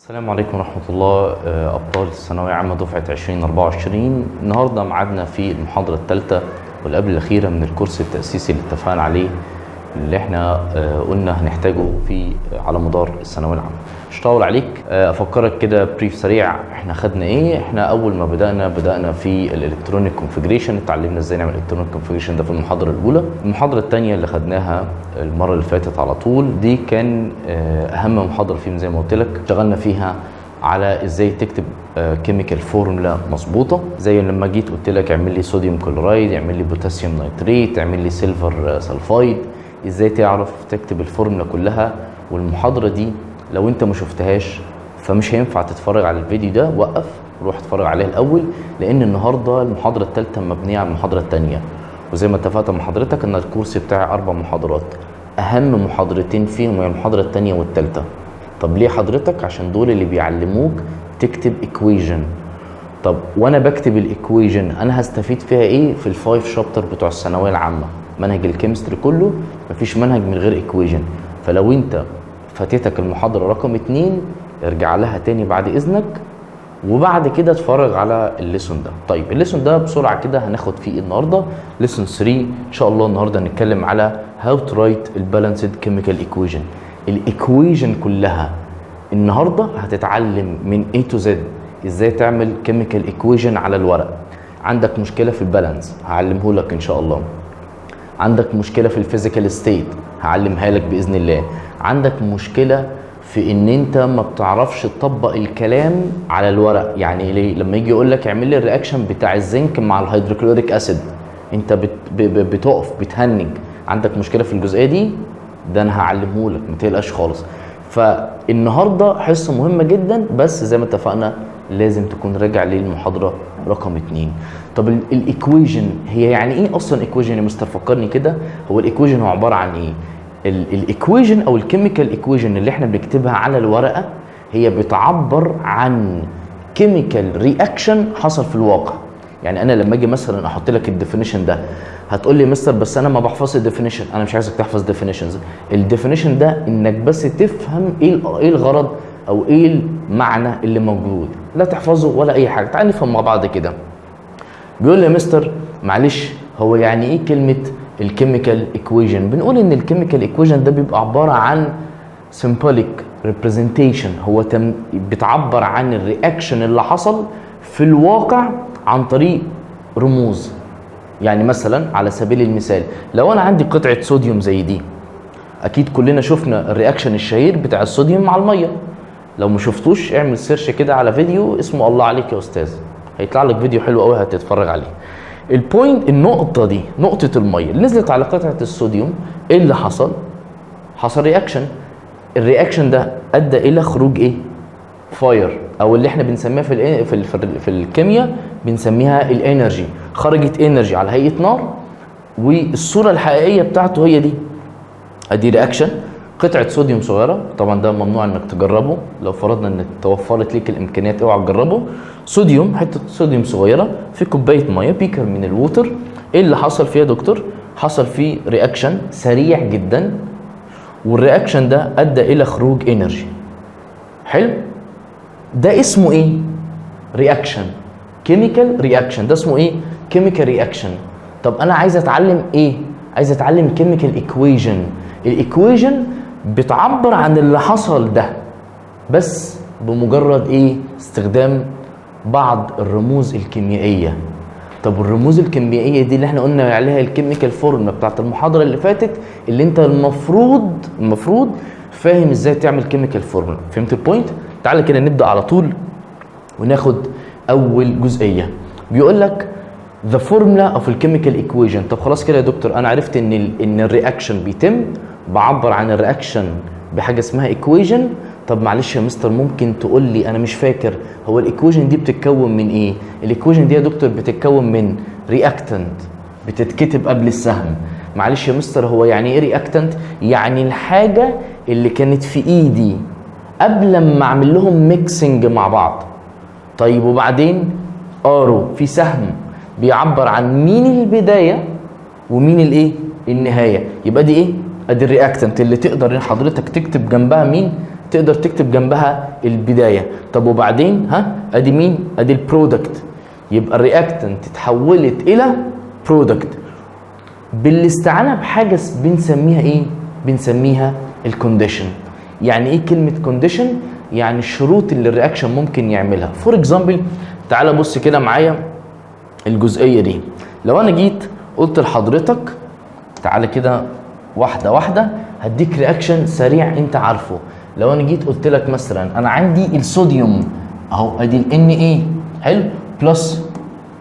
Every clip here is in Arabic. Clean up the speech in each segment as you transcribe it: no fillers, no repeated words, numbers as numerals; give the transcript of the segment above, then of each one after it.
السلام عليكم ورحمة الله. أبطال الثانوية عامة دفعة 2024. النهاردة معادنا في المحاضرة الثالثة والقبل الأخيرة من الكورس التأسيسي اللي اتفقنا عليه، اللي احنا قلنا هنحتاجه على مدار الثانوية العامة. مش هطول عليك، أفكرك كده بريف سريع. احنا خدنا ايه؟ احنا أول ما بدأنا في الالكترونيك كونفيجريشن، اتعلمنا ازاي نعمل الكترونيك كونفيجريشن ده في المحاضرة الأولى. المحاضرة الثانية اللي خدناها المرة اللي فاتت على طول دي كان أهم محاضرة فيهم زي ما قلت لك. اشتغلنا فيها على ازاي تكتب كيميكال فورمولا مظبوطه، زي لما جيت قلت لك اعمل لي صوديوم كلورايد، اعمل لي بوتاسيوم نيتريت، اعمل لي سيلفر سلفايد، ازاي تعرف تكتب الفورمولا كلها. والمحاضره دي لو انت ما شفتهاش فمش هينفع تتفرج على الفيديو ده، وقف روح اتفرج عليه الاول، لان النهارده المحاضره الثالثه مبنيه على المحاضره الثانيه. وزي ما اتفقت مع حضرتك ان الكورس بتاعي 4 محاضرات، اهم محاضرتين فيهم هي المحاضره الثانيه والثالثه. طب ليه حضرتك؟ عشان دول اللي بيعلموك تكتب ايكويجن. طب وانا بكتب الايكويجن انا هستفيد فيها ايه في ال5 شابتر بتوع الثانويه العامه؟ منهج الكيمستري كله مفيش منهج من غير ايكويجن. فلو انت فاتتك المحاضره رقم 2 ارجع لها تاني بعد اذنك، وبعد كده اتفرج على الليسون ده. طيب الليسون ده بسرعه كده هناخد فيه النهارده ليسون 3 ان شاء الله. النهارده هنتكلم على هاو تو رايت البالانسد كيميكال ايكويجن. الايكويجن كلها النهارده هتتعلم من A to Z ازاي تعمل كيميكال ايكويجن على الورق. عندك مشكله في البالانس هعلمه لك ان شاء الله. عندك مشكله في الفيزيكال ستيت هعلمها لك باذن الله. عندك مشكله في ان انت ما بتعرفش تطبق الكلام على الورق. يعني ليه؟ لما يجي يقول لك اعمل لي الرياكشن بتاع الزنك مع الهيدروكلوريك اسيد، انت بتقف بتهنج. عندك مشكله في الجزئيه دي، ده انا هعلمه لك ما تقلقش خالص. فالنهارده حصه مهمه جدا، بس زي ما اتفقنا لازم تكون راجع للمحاضره رقم 2. طب الايكويجن هي يعني ايه اصلا؟ ايكويجن يا مستر فكرني كده. هو الايكويجن هو عباره عن ايه؟ الايكويجن او الكيميكال ايكويجن اللي احنا بنكتبها على الورقه هي بتعبر عن كيميكال رياكشن حصل في الواقع. يعني انا لما اجي مثلا احط لك الديفينيشن ده هتقول لي مستر بس انا ما بحفظش الديفينيشن. انا مش عايزك تحفظ ديفينيشنز. الديفينيشن ده انك بس تفهم ايه الغرض او ايه المعنى اللي موجود، لا تحفظه ولا اي حاجه. تعال نفهم مع بعض كده. بيقول لي يا مستر معلش هو يعني ايه كلمه الكيميكال ايكويجن؟ بنقول ان الكيميكال ايكويجن ده بيبقى عباره عن symbolic representation. هو بتعبر عن الرياكشن اللي حصل في الواقع عن طريق رموز. يعني مثلا على سبيل المثال لو انا عندي قطعه صوديوم زي دي، اكيد كلنا شفنا الرياكشن الشهير بتاع الصوديوم مع الميه. لو ما شفتوش اعمل سيرش كده على فيديو اسمه الله عليك يا استاذ، هيطلع لك فيديو حلو قوي هتتفرج عليه. البوينت النقطه دي، نقطه الميه اللي نزلت على قطعه الصوديوم، ايه اللي حصل؟ حصل رياكشن. الرياكشن ده ادى الى خروج ايه؟ فاير، او اللي احنا بنسميها في الكيمياء بنسميها الانرجي. خرجت انرجي على هيئه نار، والصوره الحقيقيه بتاعته هي دي. ادي رياكشن، قطعه صوديوم صغيره، طبعا ده ممنوع انك تجربه. لو فرضنا ان توفرت ليك الامكانيات اوعى تجربه. صوديوم، حته صوديوم صغيره في كوبايه ميه، بيكر من الووتر. ايه اللي حصل فيها يا دكتور؟ حصل فيه رياكشن سريع جدا، والرياكشن ده ادى الى خروج انرجي. حلو؟ ده اسمه ايه؟ رياكشن، كيميكال رياكشن. ده اسمه ايه؟ كيميكال رياكشن. طب انا عايز اتعلم ايه؟ عايز اتعلم كيميكال ايكويجن. الايكويجن بتعبر عن اللي حصل ده بس بمجرد ايه؟ استخدام بعض الرموز الكيميائيه. طب الرموز الكيميائيه دي اللي احنا قلنا عليها الكيميكال فورمولا بتاعت المحاضره اللي فاتت، اللي انت المفروض فاهم ازاي تعمل كيميكال فورمولا. فهمت البوينت؟ تعالى كده نبدا على طول وناخد اول جزئيه. بيقول لك the formula of the chemical equation. طب خلاص كده يا دكتور انا عرفت ان الرياكشن بيتم، بعبر عن الرياكشن بحاجه اسمها equation. طب معلش يا مستر ممكن تقول لي، انا مش فاكر هو الايكويشن دي بتتكون من ايه؟ الايكويشن دي يا دكتور بتتكون من رياكتنت بتتكتب قبل السهم. معلش يا مستر هو يعني ايه رياكتنت؟ يعني الحاجه اللي كانت في ايدي قبل ما اعمل لهم ميكسنج مع بعض. طيب وبعدين ارو في سهم بيعبر عن مين البدايه ومين الايه؟ النهايه. يبقى دي ايه؟ ادي الرياكتنت اللي تقدر حضرتك تكتب جنبها مين؟ تقدر تكتب جنبها البدايه. طب وبعدين ادي مين؟ ادي البرودكت. يبقى الرياكتنت اتحولت الى برودكت بالاستعانه بحاجه بنسميها ايه؟ بنسميها الكونديشن. يعني ايه كلمه كونديشن؟ يعني الشروط اللي الرياكشن ممكن يعملها. فور اكزامبل تعالى بص كده معايا الجزئيه دي. لو انا جيت قلت لحضرتك تعالى كده واحده واحده هديك رياكشن سريع انت عارفه. لو انا جيت قلت لك مثلا انا عندي الصوديوم اهو، ادي ال Na حلو بلس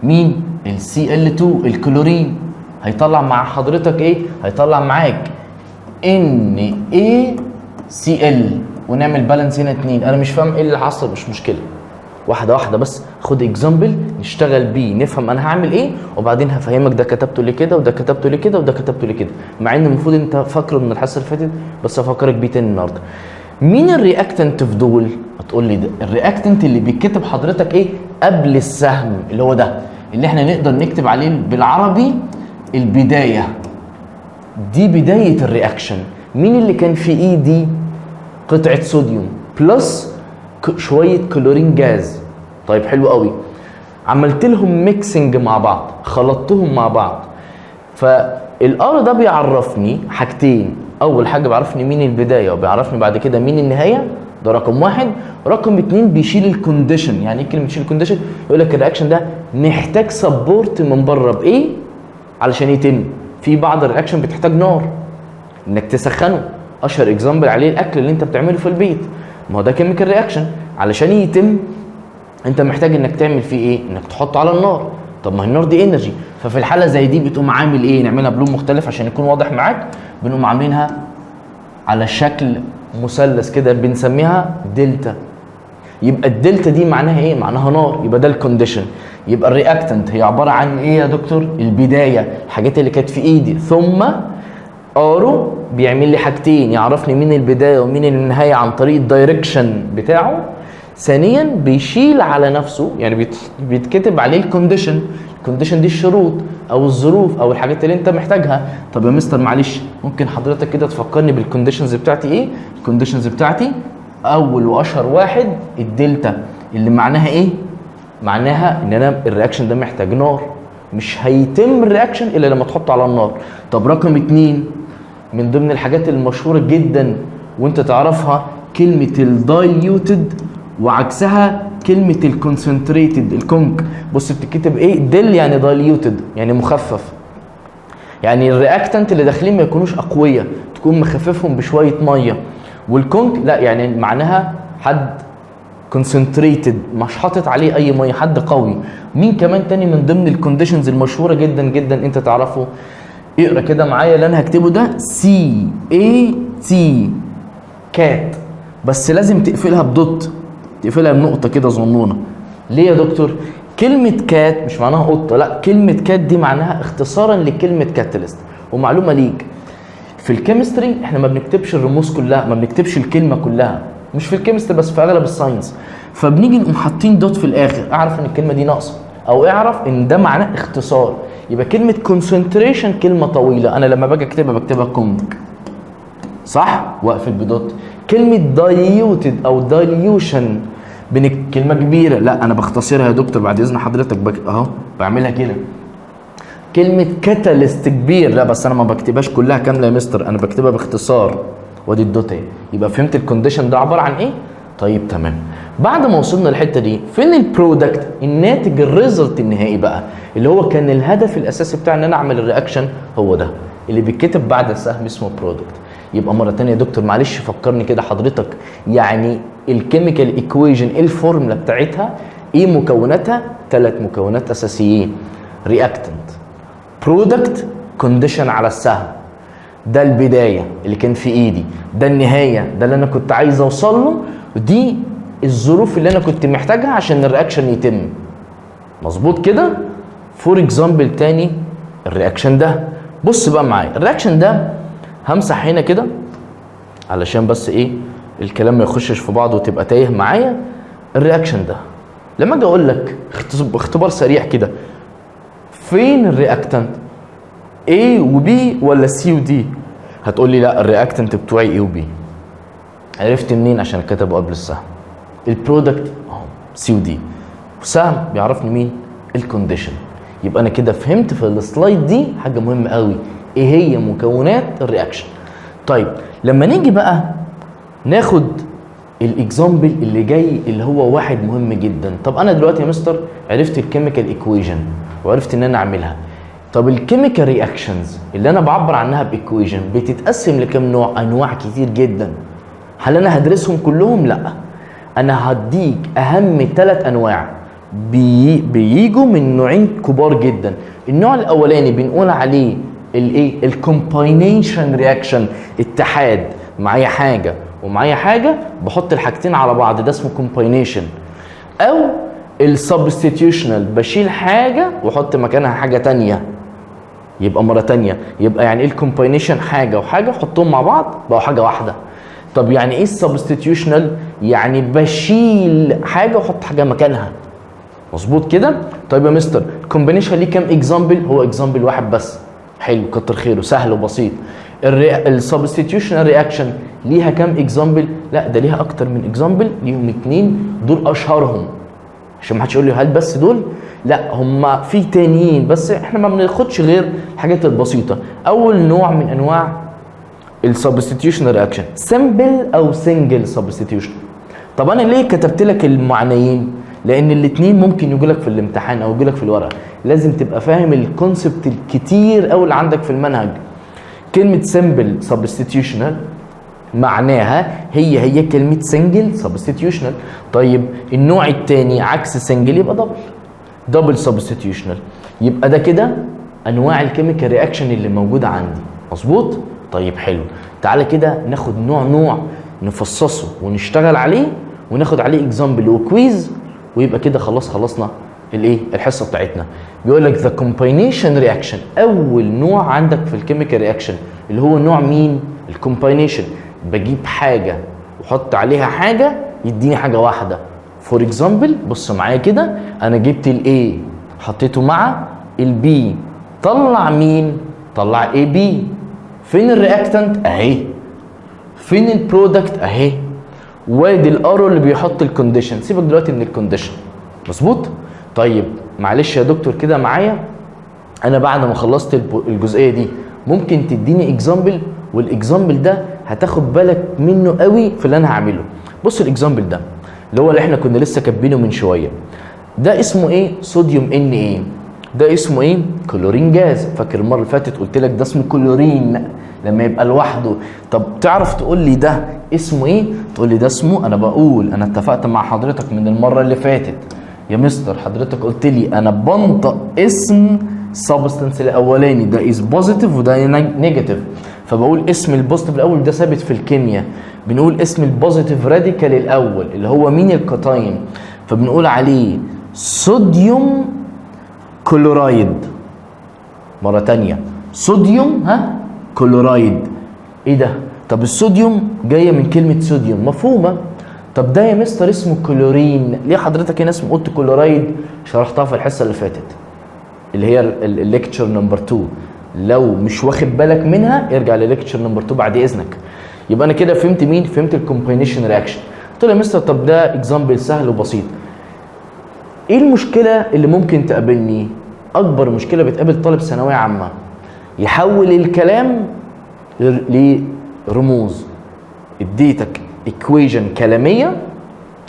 مين؟ ال Cl2 الكلورين، هيطلع مع حضرتك ايه؟ هيطلع معاك NaCl، ونعمل بالانس هنا 2. انا مش فاهم ايه اللي حصل، مش مشكله، واحده واحده بس خد اكزامبل نشتغل بيه نفهم انا هعمل ايه، وبعدين هفهمك ده كتبته ليه كده وده كتبته ليه كده وده كتبته ليه كده، مع ان المفروض انت فاكره من الحصه اللي فاتت بس هفكرك بيه تاني النهارده. مين الرياكتنت في دول؟ هتقول لي ده الرياكتنت اللي بيتكتب حضرتك ايه قبل السهم، اللي هو ده اللي احنا نقدر نكتب عليه بالعربي البدايه. دي بدايه الرياكشن. مين اللي كان في ايدي؟ قطعه صوديوم بلس شويه كلورين جاز. طيب حلو قوي، عملت لهم ميكسنج مع بعض، خلطتهم مع بعض. فالار ده بيعرفني حاجتين، اول حاجه بيعرفني مين البدايه وبيعرفني بعد كده مين النهايه، ده رقم واحد. رقم اتنين بيشيل الكونديشن. يعني ايه كلمه تشيل الكونديشن؟ يقول لك الرياكشن ده محتاج سبورت من بره بايه علشان يتم. في بعض الرياكشن بتحتاج نار انك تسخنه، اشهر اكزامبل عليه الاكل اللي انت بتعمله في البيت، ما هو ده كيميكال رياكشن. علشان يتم انت محتاج انك تعمل فيه ايه؟ انك تحطه على النار. طب ما هي النار دي انرجي، ففي الحاله زي دي بتقوم عامل ايه؟ نعملها بلون مختلف عشان يكون واضح معاك. بنقوم عاملينها على شكل مثلث كده بنسميها دلتا. يبقى الدلتا دي معناها ايه؟ معناها نار. يبقى ده الكونديشن. يبقى الرياكتنت هي عباره عن ايه يا دكتور؟ البدايه، الحاجات اللي كانت في ايدي، ثم ارو بيعمل لي حاجتين، يعرفني مين البدايه ومين النهايه عن طريق الدايركشن بتاعه. ثانيا بيشيل على نفسه، يعني بيتكتب عليه الكونديشن. الكونديشن دي الشروط او الظروف او الحاجات اللي انت محتاجها. طب يا مستر معلش ممكن حضرتك كده تفكرني بالكونديشنز بتاعتي ايه؟ الكونديشنز بتاعتي اول واشهر واحد الدلتا، اللي معناها ايه؟ معناها ان انا الرياكشن ده محتاج نار، مش هيتم الرياكشن الا لما تحطه على النار. طب رقم اتنين من ضمن الحاجات المشهوره جدا وانت تعرفها كلمه الدايليوتد وعكسها كلمه الكونسنتريتد الكونك. بص بتتكتب ايه؟ دل يعني دايليوتد يعني مخفف، يعني الرياكتنت اللي داخلين ما يكونوش اقوياء، تكون مخففهم بشويه ميه. والكونك لا يعني معناها حد كونسنتريتد مش حاطط عليه اي ميه، حد قوي. مين كمان تاني من ضمن الكونديشنز المشهوره جدا جدا انت تعرفه؟ اقرا كده معايا اللي انا هكتبه ده، CAT كات، بس لازم تقفلها بدوت، تقفلها بنقطه كده صغنونه. ليه يا دكتور؟ كلمه كات مش معناها قطه، لا كلمه كات دي معناها اختصارا لكلمه كاتاليست. ومعلومه ليك في الكيمستري احنا ما بنكتبش الرموز كلها، ما بنكتبش الكلمه كلها، مش في الكيمستري بس في اغلب الساينس. فبنيجي نقوم حاطين دوت في الاخر، اعرف ان الكلمه دي ناقصه او اعرف ان ده معناه اختصار. يبقى كلمه كونسنتريشن كلمه طويله، انا لما باجي اكتبها بكتبها كونك صح واقفل بدوت. كلمه دايليوتد او دايليوشن كلمه كبيره، لا انا بختصرها يا دكتور بعد اذن حضرتك اهو بعملها كده. كلمه كاتاليست كبير، لا بس انا ما بكتبهاش كلها كامله يا مستر، انا بكتبها باختصار وادي الدوت اهي. يبقى فهمت الكونديشن ده عباره عن ايه؟ طيب تمام. بعد ما وصلنا للحته دي فين البرودكت؟ الناتج الريزلت النهائي بقى اللي هو كان الهدف الاساسي بتاع ان انا اعمل الرياكشن، هو ده اللي بيتكتب بعد السهم اسمه برودكت. يبقى مره ثانيه يا دكتور معلش فكرني كده حضرتك، يعني الكيميكال ايكويشن ايه الفورمولا بتاعتها؟ ايه مكوناتها؟ 3 مكونات اساسيين: رياكتنت، برودكت، كونديشن على السهم. ده البدايه اللي كان في ايدي، ده النهايه ده اللي انا كنت عايز اوصل له، ودي الظروف اللي انا كنت محتاجها عشان الرياكشن يتم. مظبوط كده؟ فور اكزامبل تاني الرياكشن ده، بص بقى معايا الرياكشن ده همسح هنا كده علشان بس ايه الكلام ما يخشش في بعض وتبقى تايه معايا. الرياكشن ده لما اجي اقول لك اختبار سريع كده، فين الرياكتنت؟ A و B ولا C و D؟ هتقول لي لا الرياكتنت بتوعي A و B. عرفت منين؟ عشان كتبوا قبل السهم. البرودكت اهو سي ودي، وسهم بيعرفني مين؟ الكونديشن. يبقى انا كده فهمت في السلايد دي حاجه مهمه قوي، ايه هي مكونات الرياكشن. طيب لما نيجي بقى ناخد الاكزامبل اللي جاي اللي هو واحد مهم جدا. طب انا دلوقتي يا مستر عرفت الكيميكال ايكويشن وعرفت ان انا اعملها. طب الكيميكال رياكشنز اللي انا بعبر عنها بايكويشن بتتقسم لكم نوع؟ انواع كتير جدا. هل انا هدرسهم كلهم؟ لا، انا هديك اهم 3 انواع بييجوا من نوعين كبار جدا. النوع الاولاني بنقول عليه الايه؟ الكومباينيشن رياكشن، اتحاد، معايا حاجه ومعايا حاجه بحط الحاجتين على بعض، ده اسمه كومباينيشن. او السبستيتيوشنال، بشيل حاجه واحط مكانها حاجه تانية، يبقى مره تانية. يبقى يعني ايه الكومباينيشن؟ حاجه وحاجه احطهم مع بعض بقوا حاجه واحده. طب يعني ايه السبستيتيوشنال؟ يعني بشيل حاجه واحط حاجه مكانها. مظبوط كده؟ طيب يا مستر الكومبينيشن ليه كام اكزامبل؟ هو اكزامبل واحد بس. حلو، كتر خيره، سهل وبسيط. السبستيتيوشنال رياكشن ليها كام اكزامبل؟ لا ده ليها اكتر من اكزامبل، ليهم 2 دول اشهرهم. عشان ما حدش يقول لي هل بس دول؟ لا، هم في تانيين بس احنا ما بناخدش غير الحاجات البسيطه. اول نوع من انواع السبستيتيوشنال رياكشن سمبل او سنجل سبستيتيوشن. طب انا ليه كتبت لك المعنيين؟ لان الاثنين ممكن يجوا لك في الامتحان او يجوا لك في الورقه. لازم تبقى فاهم الكونسبت الكتير قوي اللي عندك في المنهج. كلمه سمبل سبستيتيوشنال معناها هي كلمه سنجل سبستيتيوشنال. طيب النوع الثاني عكس سنجل يبقى دبل سبستيتيوشنال. يبقى ده كده انواع الكيميكال رياكشن اللي موجوده عندي. مظبوط؟ طيب حلو، تعالى كده ناخد نوع نفصصه ونشتغل عليه وناخد عليه اكزامبل وكويز، ويبقى كده خلصنا الايه؟ الحصه بتاعتنا. بيقول لك ذا كومباينيشن رياكشن، اول نوع عندك في الكيميكال رياكشن اللي هو نوع مين؟ الكومباينيشن. بجيب حاجه واحط عليها حاجه يديني حاجه واحده. فور اكزامبل بص معايا كده، انا جبت الاي حطيته مع البي، طلع مين؟ طلع اي بي. فين الرياكتنت؟ اهي. فين البرودكت؟ اهي. وادي الارو اللي بيحط الكونديشن. سيبك دلوقتي من الكونديشن. مظبوط؟ طيب معلش يا دكتور كده معايا، انا بعد ما خلصت الجزئيه دي ممكن تديني اكزامبل، والاكزامبل ده هتاخد بالك منه قوي في اللي انا هعمله. بص الاكزامبل ده اللي هو اللي احنا كنا لسه كاتبينه من شويه، ده اسمه ايه؟ صوديوم ان ايه. ده اسمه ايه؟ كلورين جاز. فاكر المره اللي فاتت قلت لك ده اسمه كلورين لما يبقى لوحده. طب تعرف تقول لي ده اسمه ايه؟ تقول لي ده اسمه، انا اتفقت مع حضرتك من المره اللي فاتت يا مستر، حضرتك قلت لي انا بنطق اسم سبستنس الاولاني ده از بوزيتيف وده نيجاتيف، فبقول اسم البوزيتيف الاول، ده ثابت في الكيمياء. بنقول اسم البوزيتيف راديكال الاول اللي هو مين؟ الكاتاين، فبنقول عليه صوديوم كلورايد. مره ثانيه صوديوم كلورايد. ايه ده؟ طب الصوديوم جايه من كلمه صوديوم، مفهومه. طب ده يا مستر اسمه كلورين، ليه حضرتك هنا اسمه قلت كلورايد؟ شرحتها في الحصه اللي فاتت اللي هي الليكتشر نمبر 2. لو مش واخد بالك منها ارجع لليكتشر نمبر 2 بعد اذنك. يبقى انا كده فهمت مين؟ فهمت الكومباينيشن رياكشن. قلت له يا مستر طب ده اكزامبل سهل وبسيط. ايه المشكله اللي ممكن تقابلني؟ اكبر مشكله بتقابل طالب ثانويه عامه، يحول الكلام لرموز. اديتك ايكويشن كلاميه،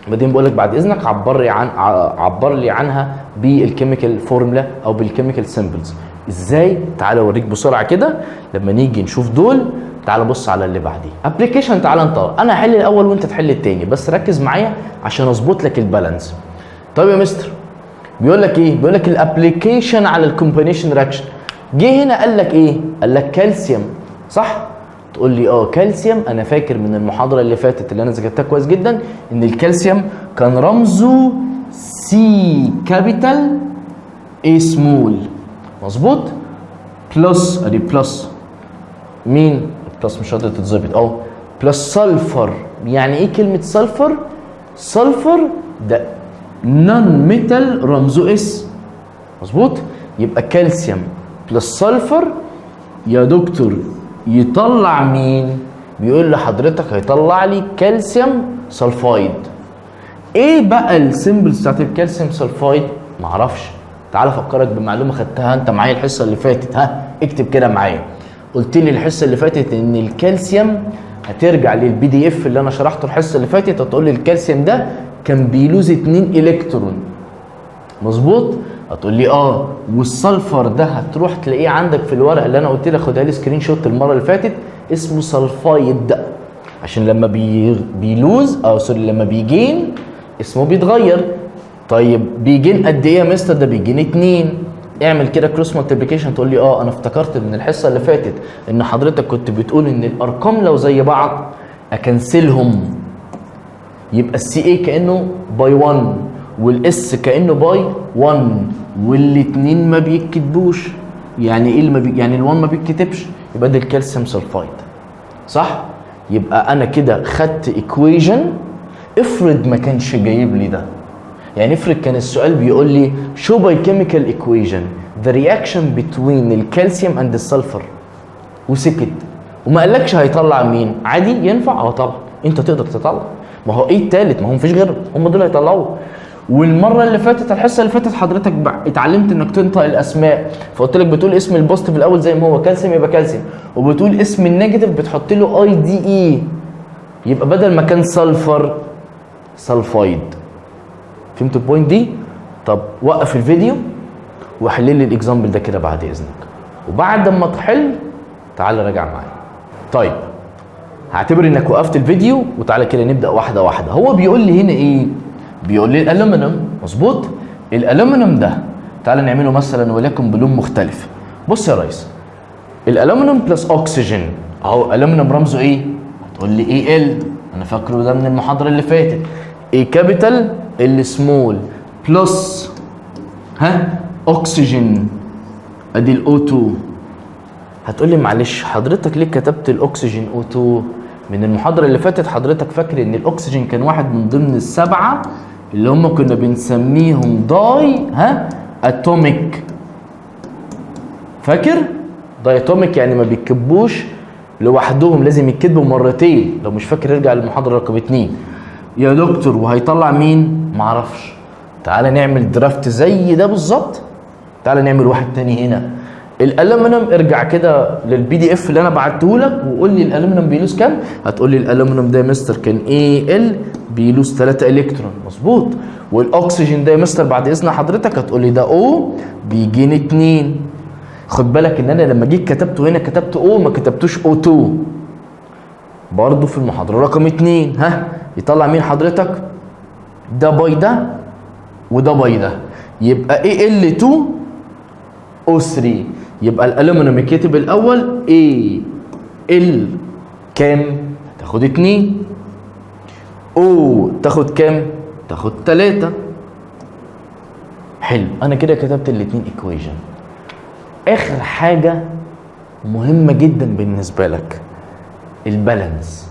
بعدين بقول لك بعد اذنك عبر لي عنها بالكيميكال فورمولا او بالكيميكال سيمبلز. ازاي؟ تعال اوريك بسرعه كده. لما نيجي نشوف دول تعال بص على اللي بعديه. ابلكيشن، تعال انطلق، انا هحل الاول وانت تحل الثاني، بس ركز معايا عشان اظبط لك البالانس. طيب يا مستر بيقول لك ايه؟ بيقول لك الابلكيشن على الكومباينيشن رياكشن. جه هنا قال لك ايه؟ قال لك كالسيوم، صح؟ تقول لي كالسيوم. انا فاكر من المحاضره اللي فاتت اللي انا ذاكرتها كويس جدا ان الكالسيوم كان رمزه سي كابيتال اي سمول. مظبوط؟ بلس، ادي بلس مين؟ بلس مش قادره تتظبط بلس سلفر. يعني ايه كلمه سلفر؟ سلفر ده نون ميتال رمزه اس. مظبوط؟ يبقى كالسيوم بلس سلفر يا دكتور يطلع مين؟ بيقول لحضرتك هيطلع لي كالسيوم سلفايد. ايه بقى السيمبلز بتاعت الكالسيوم سلفايد؟ معرفش. تعال افكرك بمعلومه خدتها انت معايا الحصه اللي فاتت. اكتب كده معايا. قلت لي الحصه اللي فاتت ان الكالسيوم، هترجع للبي دي اف اللي انا شرحته الحصه اللي فاتت، هتقول لي الكالسيوم ده كان بيلوز 2 الكترون. مظبوط؟ هتقول لي والسلفر ده هتروح تلاقيه عندك في الورقه اللي انا قلت لك خدها لي سكرين شوت المره اللي فاتت، اسمه سلفايد. عشان لما بيلوز لما بيجين اسمه بيتغير. طيب بيجين قد ايه يا مستر؟ ده بيجين 2. اعمل كده كروس مالتيبليكيشن. تقول لي انا افتكرت من الحصه اللي فاتت ان حضرتك كنت بتقول ان الارقام لو زي بعض اكنسلهم، يبقى السي اي كانه باي 1 والاس كانه باي 1 والاثنين ما بيتكتبوش. يعني ايه يعني ال1 ما بيتكتبش؟ يبقى ده الكالسيوم سلفايد. صح؟ يبقى انا كده خدت ايكويجن. افرض ما كانش جايب لي ده، يعني افرض كان السؤال بيقول لي show by chemical equation the reaction between الكالسيوم and السلفر، وسكت وما قالكش هيطلع مين، عادي ينفع؟ طبعا انت تقدر تطلع. ما هو ايه التالت؟ ما هو مفيش غيرهم، هم دول هيطلعوه. والمره اللي فاتت الحصه اللي فاتت حضرتك اتعلمت انك تنطق الاسماء، فقلت لك بتقول اسم البوزيتيف الاول زي ما هو كالسيوم يبقى كالسيوم، وبتقول اسم النيجاتيف بتحط له اي دي اي، يبقى بدل ما كان سلفر سلفايد. فهمت البوينت دي؟ طب وقف الفيديو وحل لي الاكزامبل ده كده بعد اذنك، وبعد ما تحل تعالى راجع معايا. طيب هعتبر انك وقفت الفيديو وتعالى كده نبدا واحده واحده. هو بيقول لي هنا ايه؟ بيقول لي الالومنيوم. مظبوط؟ الالومنيوم ده تعالى نعمله مثلا وليكن بلون مختلف. بص يا ريس، الالومنيوم بلس اكسجين اهو. الالومنيوم رمزه ايه؟ هتقول لي اي ال، انا فاكره ده من المحاضره اللي فاتت. اي كابيتال ال سمول بلس اكسجين ادي الاو 2. هتقول لي معلش حضرتك ليه كتبت الاكسجين او 2؟ من المحاضره اللي فاتت حضرتك فاكر ان الاكسجين كان واحد من ضمن السبعه اللي هم كنا بنسميهم داي اتوميك. فاكر؟ داي اتوميك يعني ما بيتكبوش لوحدهم، لازم يتكتبوا مرتين. لو مش فاكر ارجع للمحاضره رقم 2 يا دكتور. وهيطلع مين؟ معرفش. تعالى نعمل درافت زي ده بالظبط. تعالى نعمل واحد تاني هنا. الالومنيوم ارجع كده للبي دي اف اللي انا بعته لك وقول لي الالومنيوم بيلوز كام؟ هتقول لي الالومنيوم ده يا مستر كان اي ال بيلوز 3 الكترون. مظبوط. والاكسجين ده يا مستر بعد اذن حضرتك هتقول لي ده او بيجين 2. خد بالك ان انا لما جيت كتبته هنا كتبت او ما كتبتوش او 2. برضه في المحاضره رقم 2 يطلع مين حضرتك؟ ده باي ده وده باي ده، يبقى اي ال 2 او 3. يبقى الالومنيوم يتكتب الاول اي ال كام؟ تاخد 2. او تاخد كام؟ تاخد 3. حلو، انا كده كتبت الاثنين ايكويشن. اخر حاجه مهمه جدا بالنسبه لك البالانس.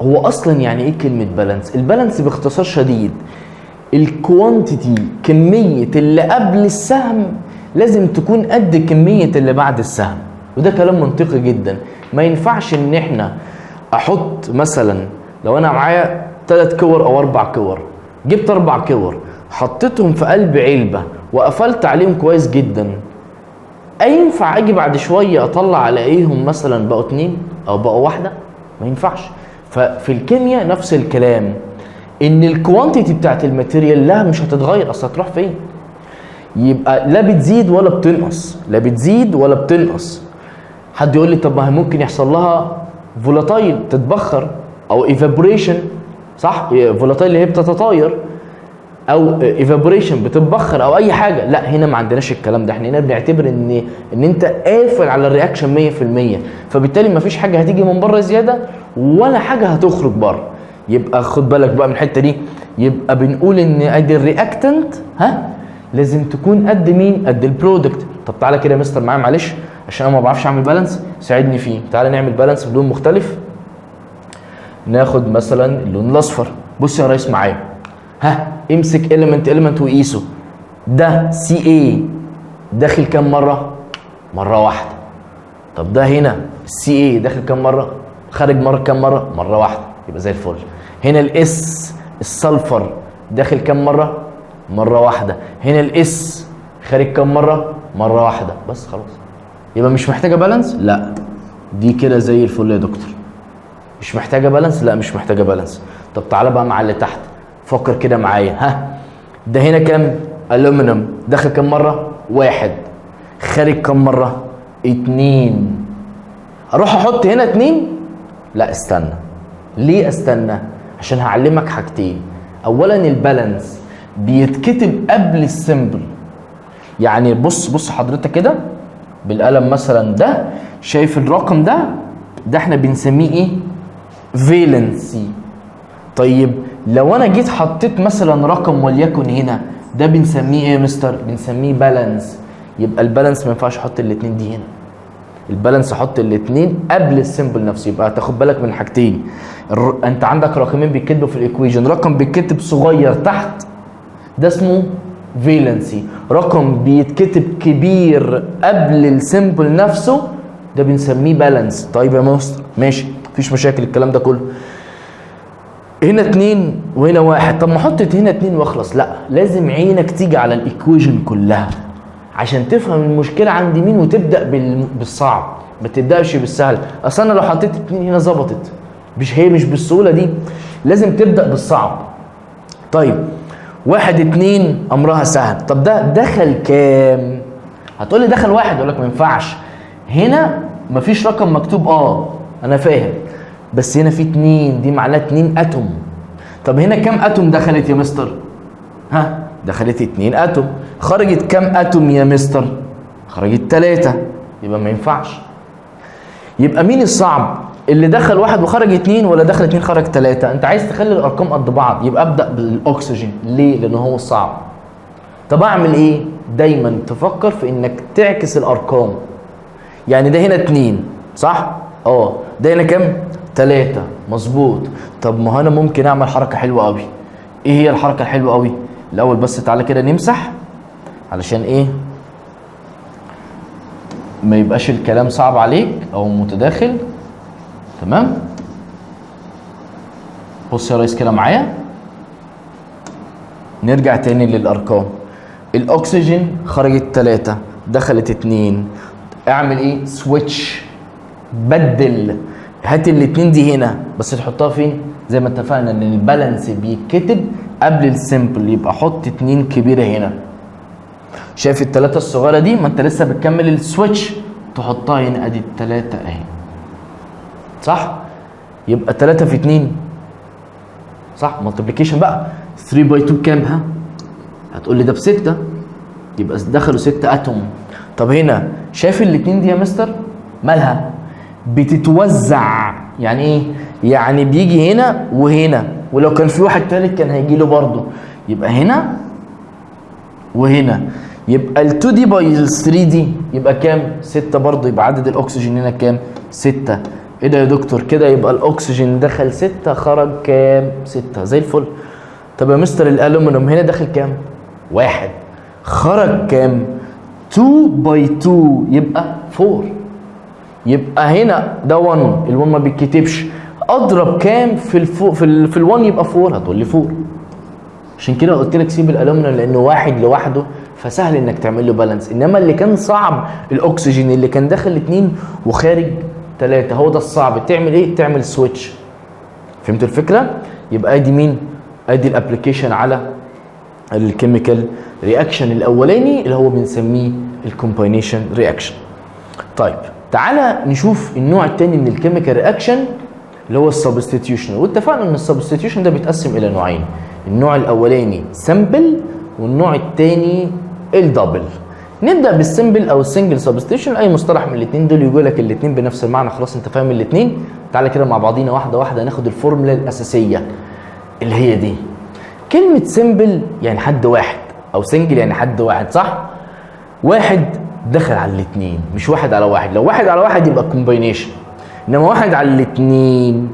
هو اصلا يعني ايه كلمه بالانس؟ البالانس باختصار شديد الكوانتيتي، كميه اللي قبل السهم لازم تكون قد كميه اللي بعد السهم. وده كلام منطقي جدا. ما ينفعش ان احنا احط مثلا لو انا معايا 3 كور او 4 كور، جبت 4 كور حطيتهم في قلب علبه وقفلت عليهم كويس جدا، ينفع اجي بعد شويه اطلع الاقيهم مثلا بقوا 2 او بقوا 1؟ ما ينفعش. ففي الكيمياء نفس الكلام، ان الكوانتيتي بتاعت الماتيريال لا مش هتتغير، اصل هتروح فين؟ يبقى لا بتزيد ولا بتنقص، لا بتزيد ولا بتنقص. حد يقول لي طب ما ممكن يحصل لها فولاتايل تتبخر او ايفابوريشن، صح؟ فولاتايل اللي هي بتتطاير، او ايفابوريشن بتتبخر او اي حاجه. لا هنا ما عندناش الكلام ده. احنا هنا بنعتبر ان انت قافل على الرياكشن 100%، فبالتالي ما فيش حاجه هتيجي من بره زياده ولا حاجه هتخرج بره. يبقى خد بالك بقى من الحته دي. يبقى بنقول ان ادي الرياكتنت لازم تكون قد مين؟ قد البرودكت. طب تعالى كده يا مستر معايا معلش عشان انا ما بعرفش اعمل بالانس، ساعدني فيه. تعالى نعمل بالانس بلون مختلف. ناخد مثلا اللون الاصفر. بص يا ريس معايا، امسك element وقيسه. ده سي اي داخل كام مره؟ مره واحده. طب ده هنا السي اي داخل كام مره؟ خارج مره كام مره؟ مره واحده، يبقى زي الفل. هنا الاس السلفر داخل كام مره؟ مره واحده. هنا الاس خارج كام مره؟ مره واحده. بس خلاص، يبقى مش محتاجه بالانس؟ لا، دي كده زي الفل يا دكتور. مش محتاجه بالانس؟ لا مش محتاجه بالانس. طب تعالى بقى مع اللي تحت، فكر كده معايا. ها، ده هنا كام؟ الومنيوم داخل كام مره؟ واحد. خارج كام مره؟ اتنين. اروح احط هنا اتنين؟ لا استنى. ليه استنى؟ عشان هعلمك حاجتين. اولا البالانس بيتكتب قبل السيمبل. يعني بص حضرتك كده بالقلم مثلا، ده شايف الرقم ده احنا بنسميه ايه؟ فالنسي. طيب لو انا جيت حطيت مثلا رقم وليكن هنا، ده بنسميه ايه يا مستر؟ بنسميه بالانس. يبقى البالانس ما ينفعش احط الاثنين دي هنا، البالانس احط الاثنين قبل السيمبل نفسه. يبقى تاخد بالك من حاجتين. انت عندك رقمين بيتكتبوا في الايكويشن، رقم بيتكتب صغير تحت ده اسمه فالنسي، رقم بيتكتب كبير قبل السيمبل نفسه ده بنسميه بالانس. طيب يا مستر ماشي، مفيش مشاكل الكلام ده كله. هنا اتنين وهنا واحد، طب ما احط هنا اتنين واخلص؟ لا، لازم عينك تيجي على الايكويشن كلها عشان تفهم المشكله عند مين وتبدا بالصعب، ما تبداش بالسهل. اصل انا لو حطيت اتنين هنا ظبطت، مش بالسهوله دي، لازم تبدا بالصعب. طيب واحد اتنين امرها سهل. طب ده دخل كام؟ هتقول لي دخل واحد، اقول لك ما ينفعش، هنا مفيش رقم مكتوب. انا فاهم، بس هنا في اتنين، دي معناها اتنين اتوم. طب هنا كام اتوم دخلت يا مستر؟ ها، دخلت اتنين اتوم. خرجت كام اتوم يا مستر؟ خرجت تلاتة. يبقى ما ينفعش. يبقى مين الصعب؟ اللي دخل واحد وخرج اتنين، ولا دخل اتنين خرج تلاتة؟ انت عايز تخلي الارقام قد بعض، يبقى ابدأ بالاكسجين. ليه؟ لانه هو الصعب. طب اعمل ايه؟ دايما تفكر في انك تعكس الارقام. يعني ده هنا اتنين صح؟ ده هنا كام؟ تلاتة، مظبوط. طب ما انا ممكن اعمل حركة حلوة قوي. ايه هي الحركة الحلوة قوي؟ الاول بس تعالى كده نمسح، علشان ايه؟ ما يبقاش الكلام صعب عليك او متداخل. تمام؟ بص يا ريس كده معايا، نرجع تاني للارقام. الاكسجين خرجت تلاتة، دخلت اتنين. اعمل ايه؟ سويتش، بدل، هات الاتنين دي هنا بس تحطها فين؟ زي ما اتفقنا ان البالانس بيتكتب قبل السيمبل، يبقى حط اتنين كبيره هنا. شايف التلاته الصغيره دي؟ ما انت لسه بتكمل السويتش، تحطها هنا. ادي التلاته اهي، صح؟ يبقى 3 في 2 صح؟ مالتيبليكيشن بقى. 3 باي 2 كام؟ ها؟ هتقول لي ده ب6، يبقى دخلوا 6 اتوم. طب هنا شايف الاتنين دي يا مستر؟ مالها؟ بتتوزع. يعني ايه؟ يعني بيجي هنا وهنا، ولو كان في واحد تالت كان هيجي له برضه. يبقى هنا وهنا، يبقى ال2 دي باي ال3 دي يبقى كام؟ 6 برضه. يبقى عدد الاكسجين هنا كام؟ 6. ايه ده يا دكتور؟ كده يبقى الاكسجين دخل 6 خرج كام؟ 6. زي الفل. طب يا مستر الالومنيوم هنا داخل كام؟ 1 خرج كام؟ 2 باي 2 يبقى 4. يبقى هنا ده 1، ال1 ما بيتكتبش. اضرب كام في ال1 يبقى 4؟ هتقول لي 4. عشان كده قلت لك سيب الالومنيوم لانه واحد لوحده فسهل انك تعمل له بالانس. انما اللي كان صعب الاكسجين اللي كان داخل 2 وخارج 3، هو ده الصعب. تعمل ايه؟ تعمل سويتش. فهمت الفكره؟ يبقى ادي مين؟ ادي الابلكيشن على الكيميكال رياكشن الاولاني اللي هو بنسميه الكومباينيشن رياكشن. طيب تعالى نشوف النوع الثاني من الكيميكال رياكشن اللي هو السبستيتيوشن. واتفقنا ان السبستيتيوشن ده بيتقسم الى نوعين، النوع الاولاني سمبل والنوع الثاني الدبل. نبدا بالسمبل او السنجل سبستيتيوشن. اي مصطلح من الاثنين دول يقول لك الاثنين بنفس المعنى، خلاص انت فاهم الاثنين. تعالى كده مع بعضينا واحده واحده ناخد الفورمولا الاساسيه اللي هي دي. كلمه سمبل يعني حد واحد، او سنجل يعني حد واحد، صح؟ واحد دخل على الاثنين، مش واحد على واحد. لو واحد على واحد يبقى كومباينيشن، انما واحد على الاثنين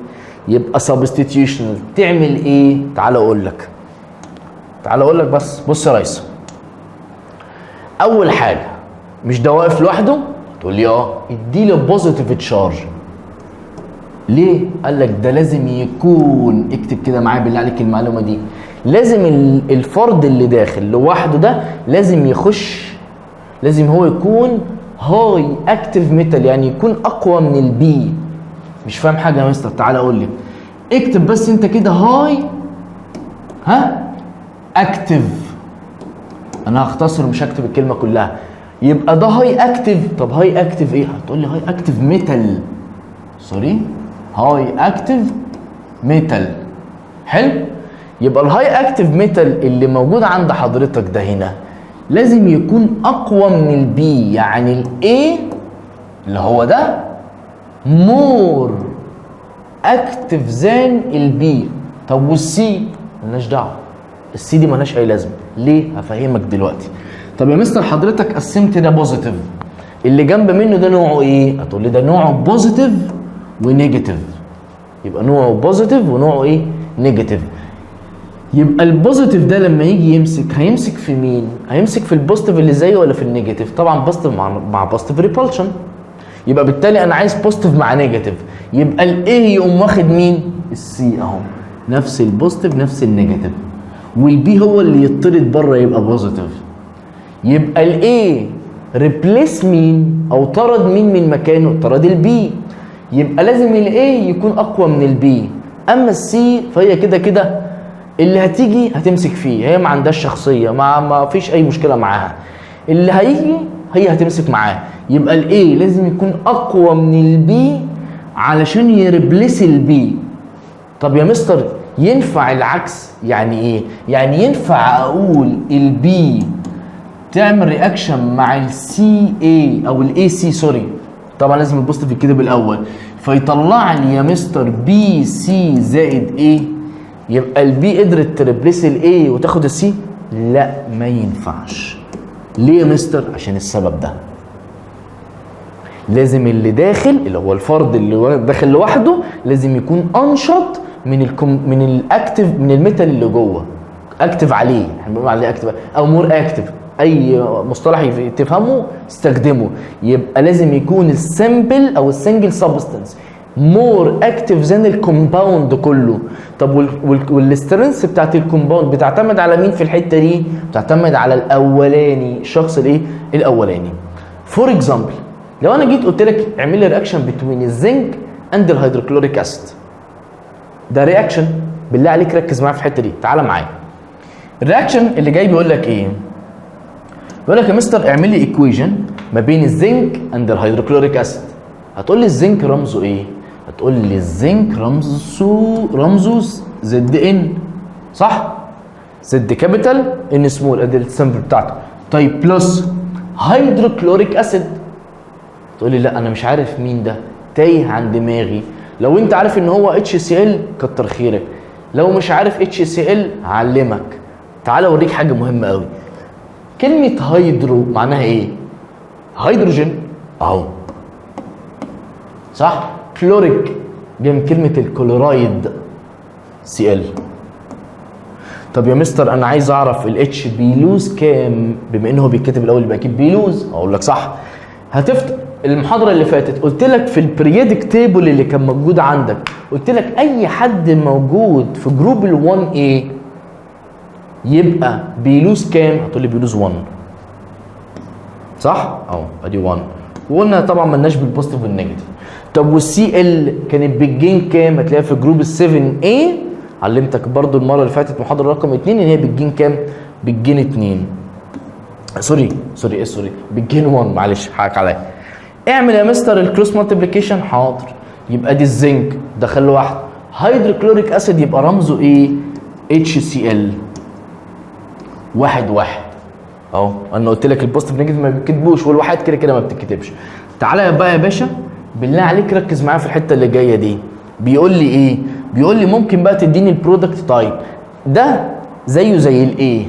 يبقى سبستيتيوشنال. تعمل ايه؟ تعال اقول لك بس. بص يا ريس، اول حاجه مش ده واقف لوحده؟ تقول لي ادي له بوزيتيف تشارج. ليه؟ قال لك ده لازم يكون، اكتب كده معايا بالله عليك المعلومه دي، لازم الفرد اللي داخل لوحده ده لازم يخش، لازم هو يكون هاي اكتيف ميتال، يعني يكون اقوى من البي. مش فاهم حاجه يا مستر؟ تعالى اقول لك، اكتب بس انت كده هاي اكتيف، انا هختصر مش هكتب الكلمه كلها. يبقى ده هاي اكتيف. طب هاي اكتيف ايه؟ هتقول لي هاي اكتيف ميتال، سوري، هاي اكتيف ميتال. حلو. يبقى الهاي اكتيف ميتال اللي موجود عند حضرتك ده هنا لازم يكون اقوى من البي، يعني الاي اللي هو ده مور اكتيف ذان البي. طب والسي مالناش دعوه، السي دي مالهاش اي لازمه. ليه؟ هفهمك دلوقتي. طب يا مستر حضرتك قسمت ده بوزيتيف، اللي جنب منه ده نوعه ايه؟ هتقول لي ده نوعه بوزيتيف ونيجاتيف. يبقى نوعه بوزيتيف ونوعه ايه؟ نيجاتيف. يبقى البوزيتيف ده لما يجي يمسك هيمسك في مين؟ هيمسك في البوزيتيف اللي زيه ولا في النيجاتيف؟ طبعا بوزيتيف مع بوزيتيف ريبولشن. يبقى بالتالي انا عايز بوزيتيف مع نيجاتيف، يبقى الايه يقوم واخد مين؟ السي اهو، نفس البوزيتيف نفس النيجاتيف، والبي هو اللي يطرد بره يبقى بوزيتيف. يبقى الايه ريبليس مين او طرد مين من مكانه؟ طرد البي. يبقى لازم الايه يكون اقوى من البي. اما السي فهي كده كده اللي هتيجي هتمسك فيه، هي ما عندهاش شخصيه، ما فيش اي مشكله معاها، اللي هيجي هي هتمسك معاه. يبقى الايه لازم يكون اقوى من البي علشان يربلس البي. طب يا مستر ينفع العكس؟ يعني ايه؟ يعني ينفع اقول البي تعمل رياكشن مع السي اي او الاي سي، سوري طبعا لازم البوزيتيف يتكتب الاول، فيطلع لي يا مستر بي سي زائد ايه؟ يبقى البي قدرت تربلس الاي وتاخد السي؟ لا ما ينفعش. ليه يا مستر؟ عشان السبب ده، لازم اللي داخل اللي هو الفرد اللي داخل لوحده لازم يكون انشط من الاكتف، من الميتال اللي جوه، اكتف عليه، احنا بنقول عليه اكتف او مور اكتف، اي مصطلح تفهمه استخدمه. يبقى لازم يكون السمبل او السنجل سبستانس مور اكتف ذان الكومباوند كله. طب والسترنث بتاعت الكومباوند بتعتمد على مين في الحته دي؟ بتعتمد على الاولاني، الشخص الايه؟ الاولاني. فور اكزامبل لو انا جيت قلت لك اعمل لي رياكشن بتوين الزنك اند الهيدروكلوريك اسيد، ده رياكشن، بالله عليك ركز معايا في الحته دي، تعالى معايا. الرياكشن اللي جاي بيقول لك ايه؟ بيقول لك يا مستر اعمل لي ايكويشن ما بين الزنك اند الهيدروكلوريك اسيد. هتقول لي الزنك رمزه ايه؟ هتقول لي الزنك رمزه زد ان، صح؟ زد كابيتال ان سمول، ادي السمبل بتاعته. طيب بلس هيدروكلوريك اسيد. تقول لي لا انا مش عارف مين ده، تايه عن دماغي. لو انت عارف ان هو اتش سي ال كتر خيرك، لو مش عارف اتش سي ال هعلمك. تعال اوريك حاجه مهمه قوي. كلمه هيدرو معناها ايه؟ هيدروجين اهو، صح؟ كلوريك جاي من كلمه الكلورايد سي ال. طب يا مستر انا عايز اعرف الاتش بيلوز كام، بما انه هو بيتكتب الاول يبقى اكيد بيلوز. اقول لك صح. هتفتح المحاضره اللي فاتت قلت لك في البريودك تيبل اللي كان موجود عندك، قلت لك اي حد موجود في جروب ال1 A يبقى بيلوز كام؟ هتقول لي بيلوز 1، صح؟ اهو ادي 1. وقلنا طبعا مالناش بالبوزيتيف والنيجاتيف. طب والسي ال كانت بتجين كام؟ هتلاقيها في جروب ال7 A، علمتك برضو المره اللي فاتت محاضره رقم 2 ان هي بتجين كام؟ بتجين 2. سوري بتجين 1، معلش حقك عليا. اعمل يا مستر الكروس مالتيبليكيشن، حاضر. يبقى دي الزنك دخل له واحد، هيدروكلوريك اسيد يبقى رمزه ايه؟ HCl 1 1 اهو. انا قلت لك البوزيتيف نيجاتيف ما بيتكتبوش، والواحد كده كده ما بتتكتبش. تعالى بقى يا باشا بالله عليك ركز معايا في الحته اللي جايه دي. بيقول لي ايه؟ بيقول لي ممكن بقى تديني البرودكت تايب، ده زيه زي الايه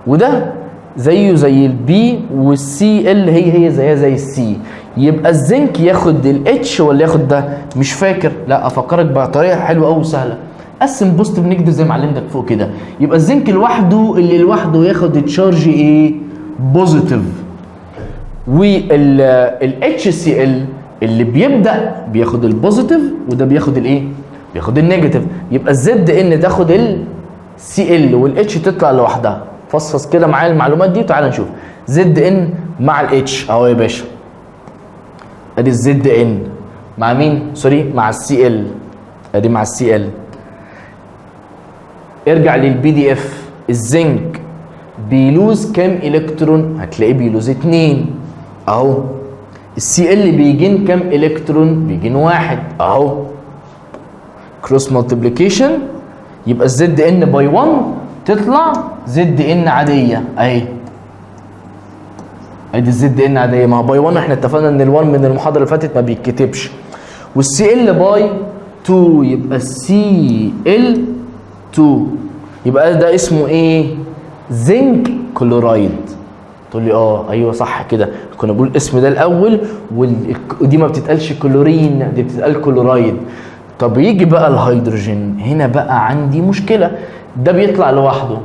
وده زيه زي البي، والسي ال هي زيها زي السي. يبقى الزنك ياخد الاتش ولا ياخد ده؟ مش فاكر، لا افكرك بطريقه حلوه قوي وسهله. قسم بوزيتيف نيجاتيف زي ما علمتك فوق كده. يبقى الزنك لوحده اللي لوحده ياخد تشارج ايه؟ بوزيتيف. والاتش سي ال اللي بيبدا بياخد البوزيتيف وده بياخد الايه؟ بياخد النيجاتيف. يبقى الزد ان تاخد السي ال والاتش تطلع لوحدها. فصص كده معايا المعلومات دي وتعالى نشوف. زد ان مع الاتش اهو يا باشا. ادي الزد ان مع مين؟ سوري مع السي ال. ادي مع السي ال. ارجع للبي دي اف. الزنك بيلوز كام الكترون؟ هتلاقيه بيلوز 2 اهو. السي ال بيجين كام الكترون؟ بيجين 1 اهو. كروس مالتيبليكيشن يبقى الزد ان باي 1 تطلع زد ان عاديه اهي. ادي الزد ان عاديه. ما هو باي 1 احنا اتفقنا ان ال1 من المحاضره اللي فاتت ما بيتكتبش. والسي ال باي 2 يبقى السي ال 2 يبقى ده اسمه ايه؟ زنك كلورايد. تقول لي ايوه صح كده، كنا بنقول الاسم ده الاول ودي ما بتتقالش كلورين، دي بتتقال كلورايد. طب يجي بقى الهيدروجين، هنا بقى عندي مشكله. ده بيطلع لوحده،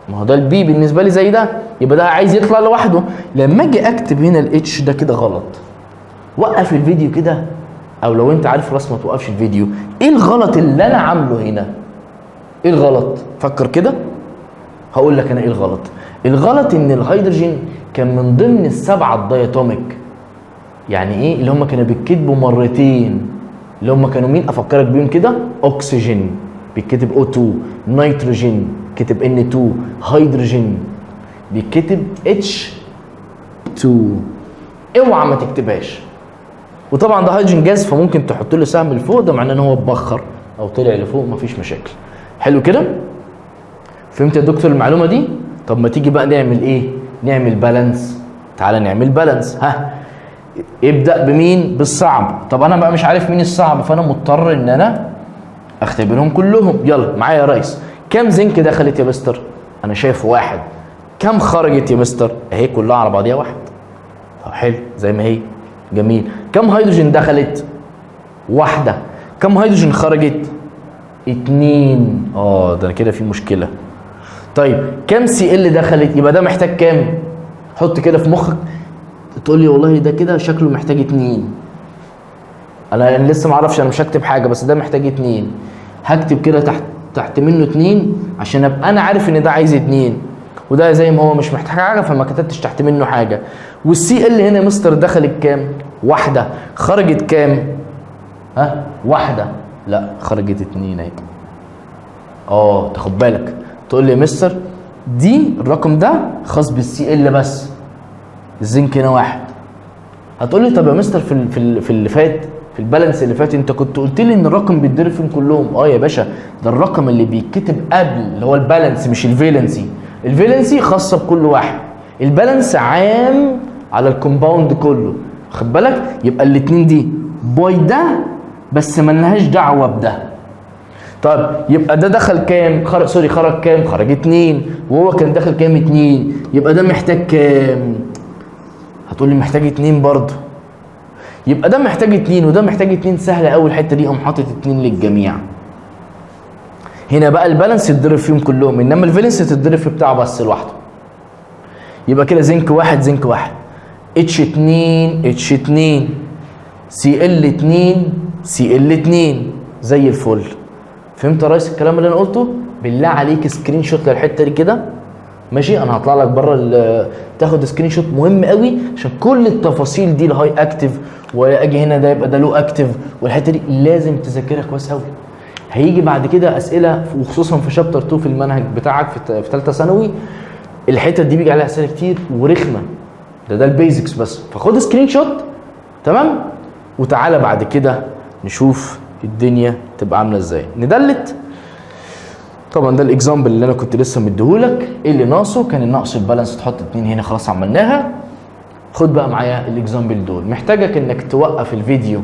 ما هو ده البي بالنسبه لي زي ده، يبقى ده عايز يطلع لوحده. لما اجي اكتب هنا الاتش ده كده غلط. وقف الفيديو كده، او لو انت عارف رسمه ما توقفش الفيديو. ايه الغلط اللي انا عامله هنا؟ ايه الغلط؟ فكر كده. هقول لك انا ايه الغلط. الغلط ان الهيدروجين كان من ضمن السبعه الداياتوميك. يعني ايه؟ اللي هم كانوا بيتكتبوا مرتين، اللي هم كانوا مين؟ افكرك بيهم كده. اكسجين بيتكتب O2، نيتروجين كتب N2، هيدروجين بيتكتب H2. اوعى ما تكتبهاش. وطبعا ده هيدروجين جاز فممكن تحط له سهم لفوق، ده معناه ان هو اتبخر او طلع لفوق، مفيش مشاكل. حلو كده؟ فهمت يا دكتور المعلومه دي؟ طب ما تيجي بقى نعمل ايه؟ نعمل بالانس. تعالى نعمل بالانس. ابدا بمين؟ بالصعب. طب انا بقى مش عارف مين الصعب، فانا مضطر ان انا اختبرهم كلهم. يلا معايا يا ريس. كام زنك دخلت يا مستر؟ انا شايف 1. كام خرجت يا مستر؟ اهي كلها على بعضيها 1. طب حلو زي ما هي، جميل. كام هيدروجين دخلت؟ 1. كام هيدروجين خرجت؟ 2. ده كده في مشكله. طيب كام سي ال دخلت؟ يبقى ده محتاج كام؟ حط كده في مخك. تقول لي والله ده كده شكله محتاج 2. انا لسه ما اعرفش، انا مش هكتب حاجه، بس ده محتاج 2. هكتب كده تحت منه 2 عشان ابقى انا عارف ان ده عايز 2، وده زي ما هو مش محتاج حاجه فما كتبتش تحت منه حاجه. والسي ال هنا يا مستر دخلت كام؟ 1. خرجت كام؟ 1. لا خرجت 2 اهي. تاخد بالك. تقول لي يا مستر دي الرقم ده خاص بالسي ال بس، الزنك هنا 1. هتقول لي طب يا مستر في اللي فات، في البالانس اللي فات انت كنت قلت لي ان الرقم بيتضرب فيهم كلهم. يا باشا ده الرقم اللي بيتكتب قبل اللي هو البالانس مش الفالنسي. الفالنسي خاصه بكل واحد، البالانس عام على الكومباوند كله. خد بالك. يبقى الاثنين دي باي ده بس ملناش دعوه بده. طيب يبقى ده دخل كام؟ خرج كام؟ خرج 2. وهو كان داخل كام؟ 2. يبقى ده محتاج كام؟ هتقول لي محتاج 2 برضه. يبقى ده محتاج 2 وده محتاج 2. سهله قوي الحته دي، قوم حاطط 2 للجميع. هنا بقى البالانس يتضرب فيهم كلهم، انما الفالنس تتضرب في بتاعه بس لوحده. يبقى كده زنك 1 زنك 1، H2 H2، Cl2 Cl2 زي الفل. فهمت يا ريس الكلام اللي انا قلته؟ بالله عليك سكرين شوت للحته دي كده ماشي. انا هطلع لك بره تاخد سكرين شوت مهم قوي عشان كل التفاصيل دي، الهاي اكتف واجي هنا ده يبقى ده لو اكتف، والحته دي لازم تذاكرها كويس قوي. هيجي بعد كده اسئله وخصوصا في شابتر 2 في المنهج بتاعك في ثالثه ثانوي. الحته دي بيجي عليها اسئله كتير ورخمه. ده البيزكس بس. فخد سكرين شوت تمام، وتعالى بعد كده نشوف الدنيا تبقى عامله ازاي. ندلت. طبعا ده الاكزامبل اللي انا كنت لسه مديهولك. ايه اللي ناقصه؟ كان الناقص البالانس، تحط 2 هنا خلاص عملناها. خد بقى معايا الاكزامبل دول. محتاجك انك توقف الفيديو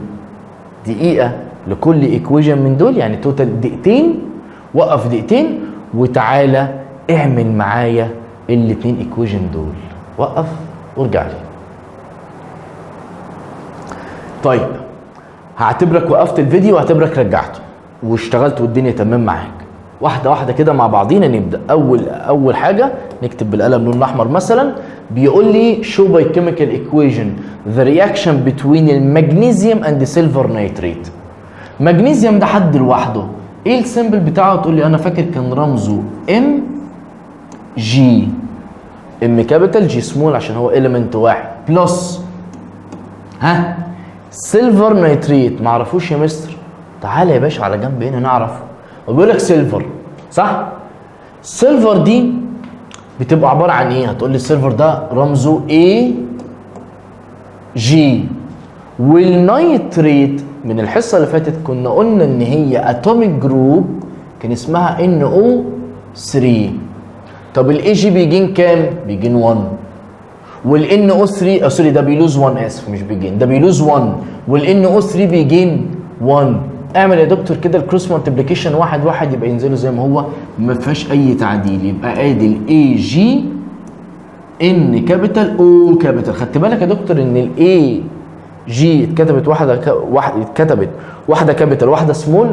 دقيقه لكل ايكويشن من دول، يعني توتال دقيقتين. وقف دقيقتين وتعالى اعمل معايا الاثنين ايكويشن دول. وقف وارجع لي. طيب هعتبرك وقفت الفيديو وهعتبرك رجعته واشتغلت والدنيا تمام معاك. واحده واحده كده مع بعضينا نبدا. اول حاجه نكتب بالقلم لون احمر مثلا، بيقول لي show by chemical equation the reaction between المغنيسيوم and silver nitrate. مغنيسيوم ده حد لوحده، ايه السيمبل بتاعه؟ تقول لي انا فاكر كان رمزه ام جي، ام كابيتال جي سمول عشان هو اليمنت واحد، بلس سيلفر نيتريت. معرفوش يا مستر؟ تعالى يا باشا على جنب هنا نعرف. وبيقول لك سيلفر، صح؟ السيلفر دي بتبقى عباره عن ايه؟ هتقول لي السيلفر ده رمزه اي جي، والنيتريت من الحصه اللي فاتت كنا قلنا ان هي اتوميك جروب كان اسمها NO3. طب الاي جي بيجين كام؟ بيجين 1، والان او 3 سوري ده بيلوز 1، اسف مش بيجين، ده بيلوز 1، والان او 3 بيجين 1. اعمل يا دكتور كده الكروس مالتيبليكيشن 1 1 يبقى ينزلوا زي ما هو، ما فيهاش اي تعديل. يبقى ادي الاي جي ان كابيتال او كابيتال. خدت بالك يا دكتور ان الاي جي اتكتبت واحده كابيتال واحده سمول؟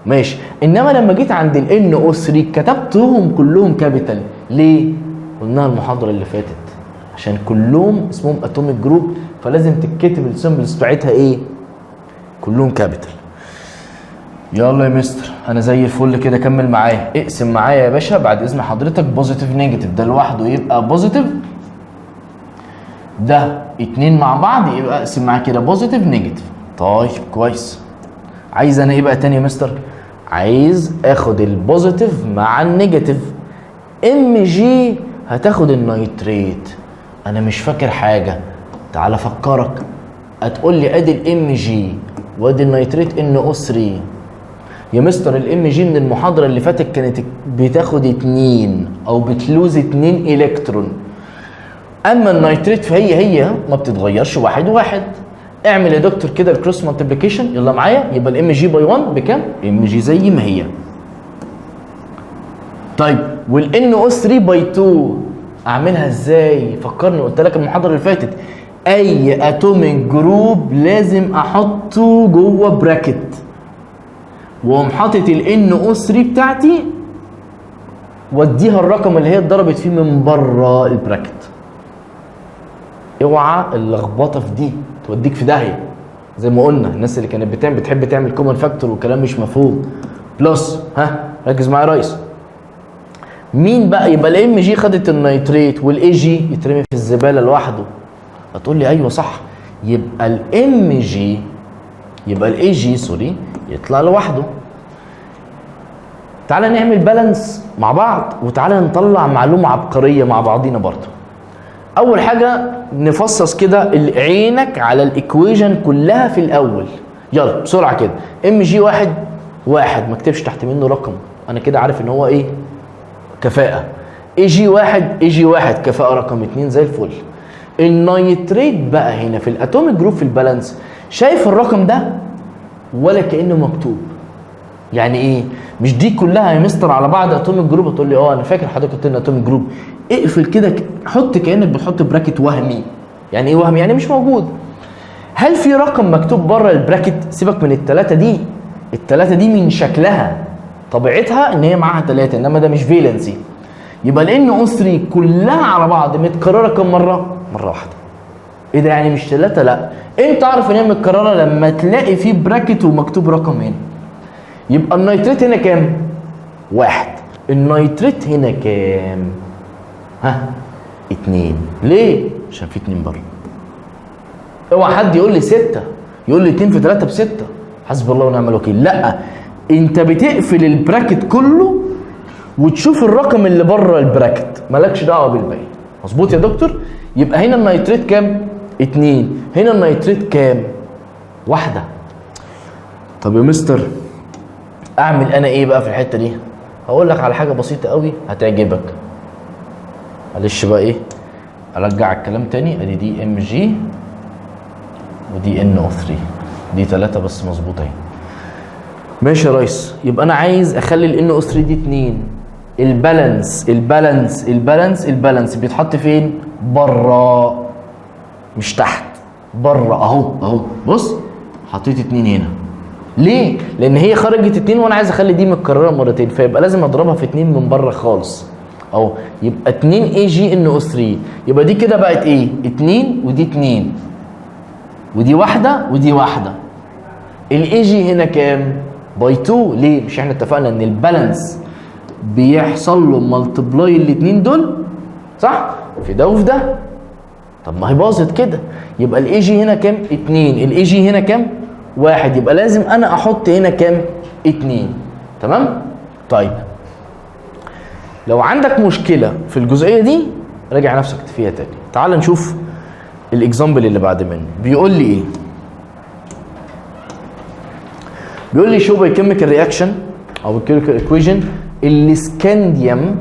ماشي. انما لما جيت عند الان او 3 كتبتهم كلهم كابيتال. ليه؟ قلناها المحاضره اللي فاتت، عشان كلهم اسمهم اتوميك جروب فلازم تتكتب السيمبلز بتاعتها ايه؟ كلهم كابيتال. يلا يا مستر انا زي الفل كده، كمل معايا، اقسم معايا يا باشا بعد اذن حضرتك بوزيتيف نيجاتيف، ده لوحده يبقى بوزيتيف، ده اتنين مع بعض يبقى اقسم معايا كده بوزيتيف نيجاتيف. طيب كويس. عايز انا ايه بقى تاني يا مستر؟ عايز اخد البوزيتيف مع النيجاتيف. ام جي هتاخد النيتريت. انا مش فاكر حاجه، تعال افكرك. هتقول لي ادي الام جي وادي النيتريت NO3. يا مستر الام جي من المحاضره اللي فاتت كانت بتاخد 2 او بتلوز 2 الكترون، اما النيتريت فهي ما بتتغيرش، واحد واحد. اعمل يا دكتور كده الكروس مالتيبليكيشن، يلا معايا. يبقى الام جي باي 1 بكام؟ ام جي زي ما هي. طيب والان او 3 باي 2 اعملها ازاي؟ فكرني، قلت لك المحاضره اللي فاتت اي اتوميك جروب لازم احطه جوه براكت، واقوم حاطط الان او 3 بتاعتي واديها الرقم اللي هي اتضربت فيه من بره البراكت. اوعى اللخبطه في دي توديك في داهيه. زي ما قلنا الناس اللي كانت بتحب تعمل كومن فاكتور وكلام مش مفهوم. بلس ركز معايا يا ريس. مين بقى؟ يبقى الام جي خدت النيتريت والاي جي يترمي في الزباله لوحده. هتقول لي ايوه صح، يبقى الام جي يبقى الاي جي سوري يطلع لوحده. تعالى نعمل بالانس مع بعض، وتعالى نطلع معلومه عبقريه مع بعضينا برضه. اول حاجه نفصص كده عينك على الايكويجن كلها في الاول. يلا بسرعه كده. ام جي واحد ما اكتبش تحت منه رقم، انا كده عارف ان هو ايه؟ كفاءه. اي جي واحد كفاءه رقم 2 زي الفل. النيتريت بقى هنا في الاتوميك جروب في البالانس، شايف الرقم ده ولا كانه مكتوب؟ يعني ايه؟ مش دي كلها يا مستر على بعض اتوميك جروب؟ هتقول لي انا فاكر حضرتك قلت لنا اتوميك جروب. اقفل كده، حط كانك بتحط براكت وهمي. يعني ايه وهمي؟ يعني مش موجود. هل في رقم مكتوب بره البراكت؟ سيبك من الثلاثه دي من شكلها طبيعتها ان هي معاها 3، انما ده مش فالنسي. يبقى الان او 3 كلها على بعض متكرره كم مره؟ مره واحده. ايه ده يعني مش 3؟ لا، انت عارف ان هي متكرره لما تلاقي فيه براكت ومكتوب رقم هنا. يبقى النيتريت هنا كام؟ 1. النيتريت هنا كام؟ 2. ليه؟ عشان في 2 بره. اوعى حد يقول لي 6، يقول لي 2 في 3 ب6، حسبي الله ونعم الوكيل. لا، انت بتقفل البراكت كله وتشوف الرقم اللي بره البراكت، مالكش دعوه بالباقي. مظبوط يا دكتور؟ يبقى هنا النيتريت كام؟ 2. هنا النيتريت كام؟ 1. طب يا مستر اعمل انا ايه بقى في الحته دي؟ هقول لك على حاجه بسيطه قوي هتعجبك. معلش بقى ايه، ارجع الكلام تاني. ادي دي ام جي ودي ان او 3، دي 3 بس مظبوطه اهي. ماشي يا ريس. يبقى انا عايز اخلي الان او 3 دي 2. البالانس بيتحط فين؟ بره مش تحت، بره اهو. بص حطيت 2 هنا. ليه؟ لان هي خرجت 2 وانا عايز اخلي دي متكرره مرتين، فيبقى لازم اضربها في 2 من بره خالص. اهو، يبقى 2 اي جي ان او 3. يبقى دي كده بقت ايه؟ 2 ودي 2 ودي واحده ودي واحده. الاي جي هنا كام؟ باي 2. ليه؟ مش احنا اتفقنا ان البالانس بيحصل له ملتبلاي الاثنين دول صح؟ في ده وفي ده. طب ما هي باظت كده. يبقى الاي جي هنا كام؟ 2. الاي جي هنا كام؟ 1. يبقى لازم انا احط هنا كام؟ 2. تمام؟ طيب لو عندك مشكله في الجزئيه دي راجع نفسك فيها تاني. تعال نشوف الاكزامبل اللي بعد منه. بيقول لي ايه؟ بيقول لي شو باي كيميكال رياكشن او الكيميكال ايكويشن الاسكانديوم،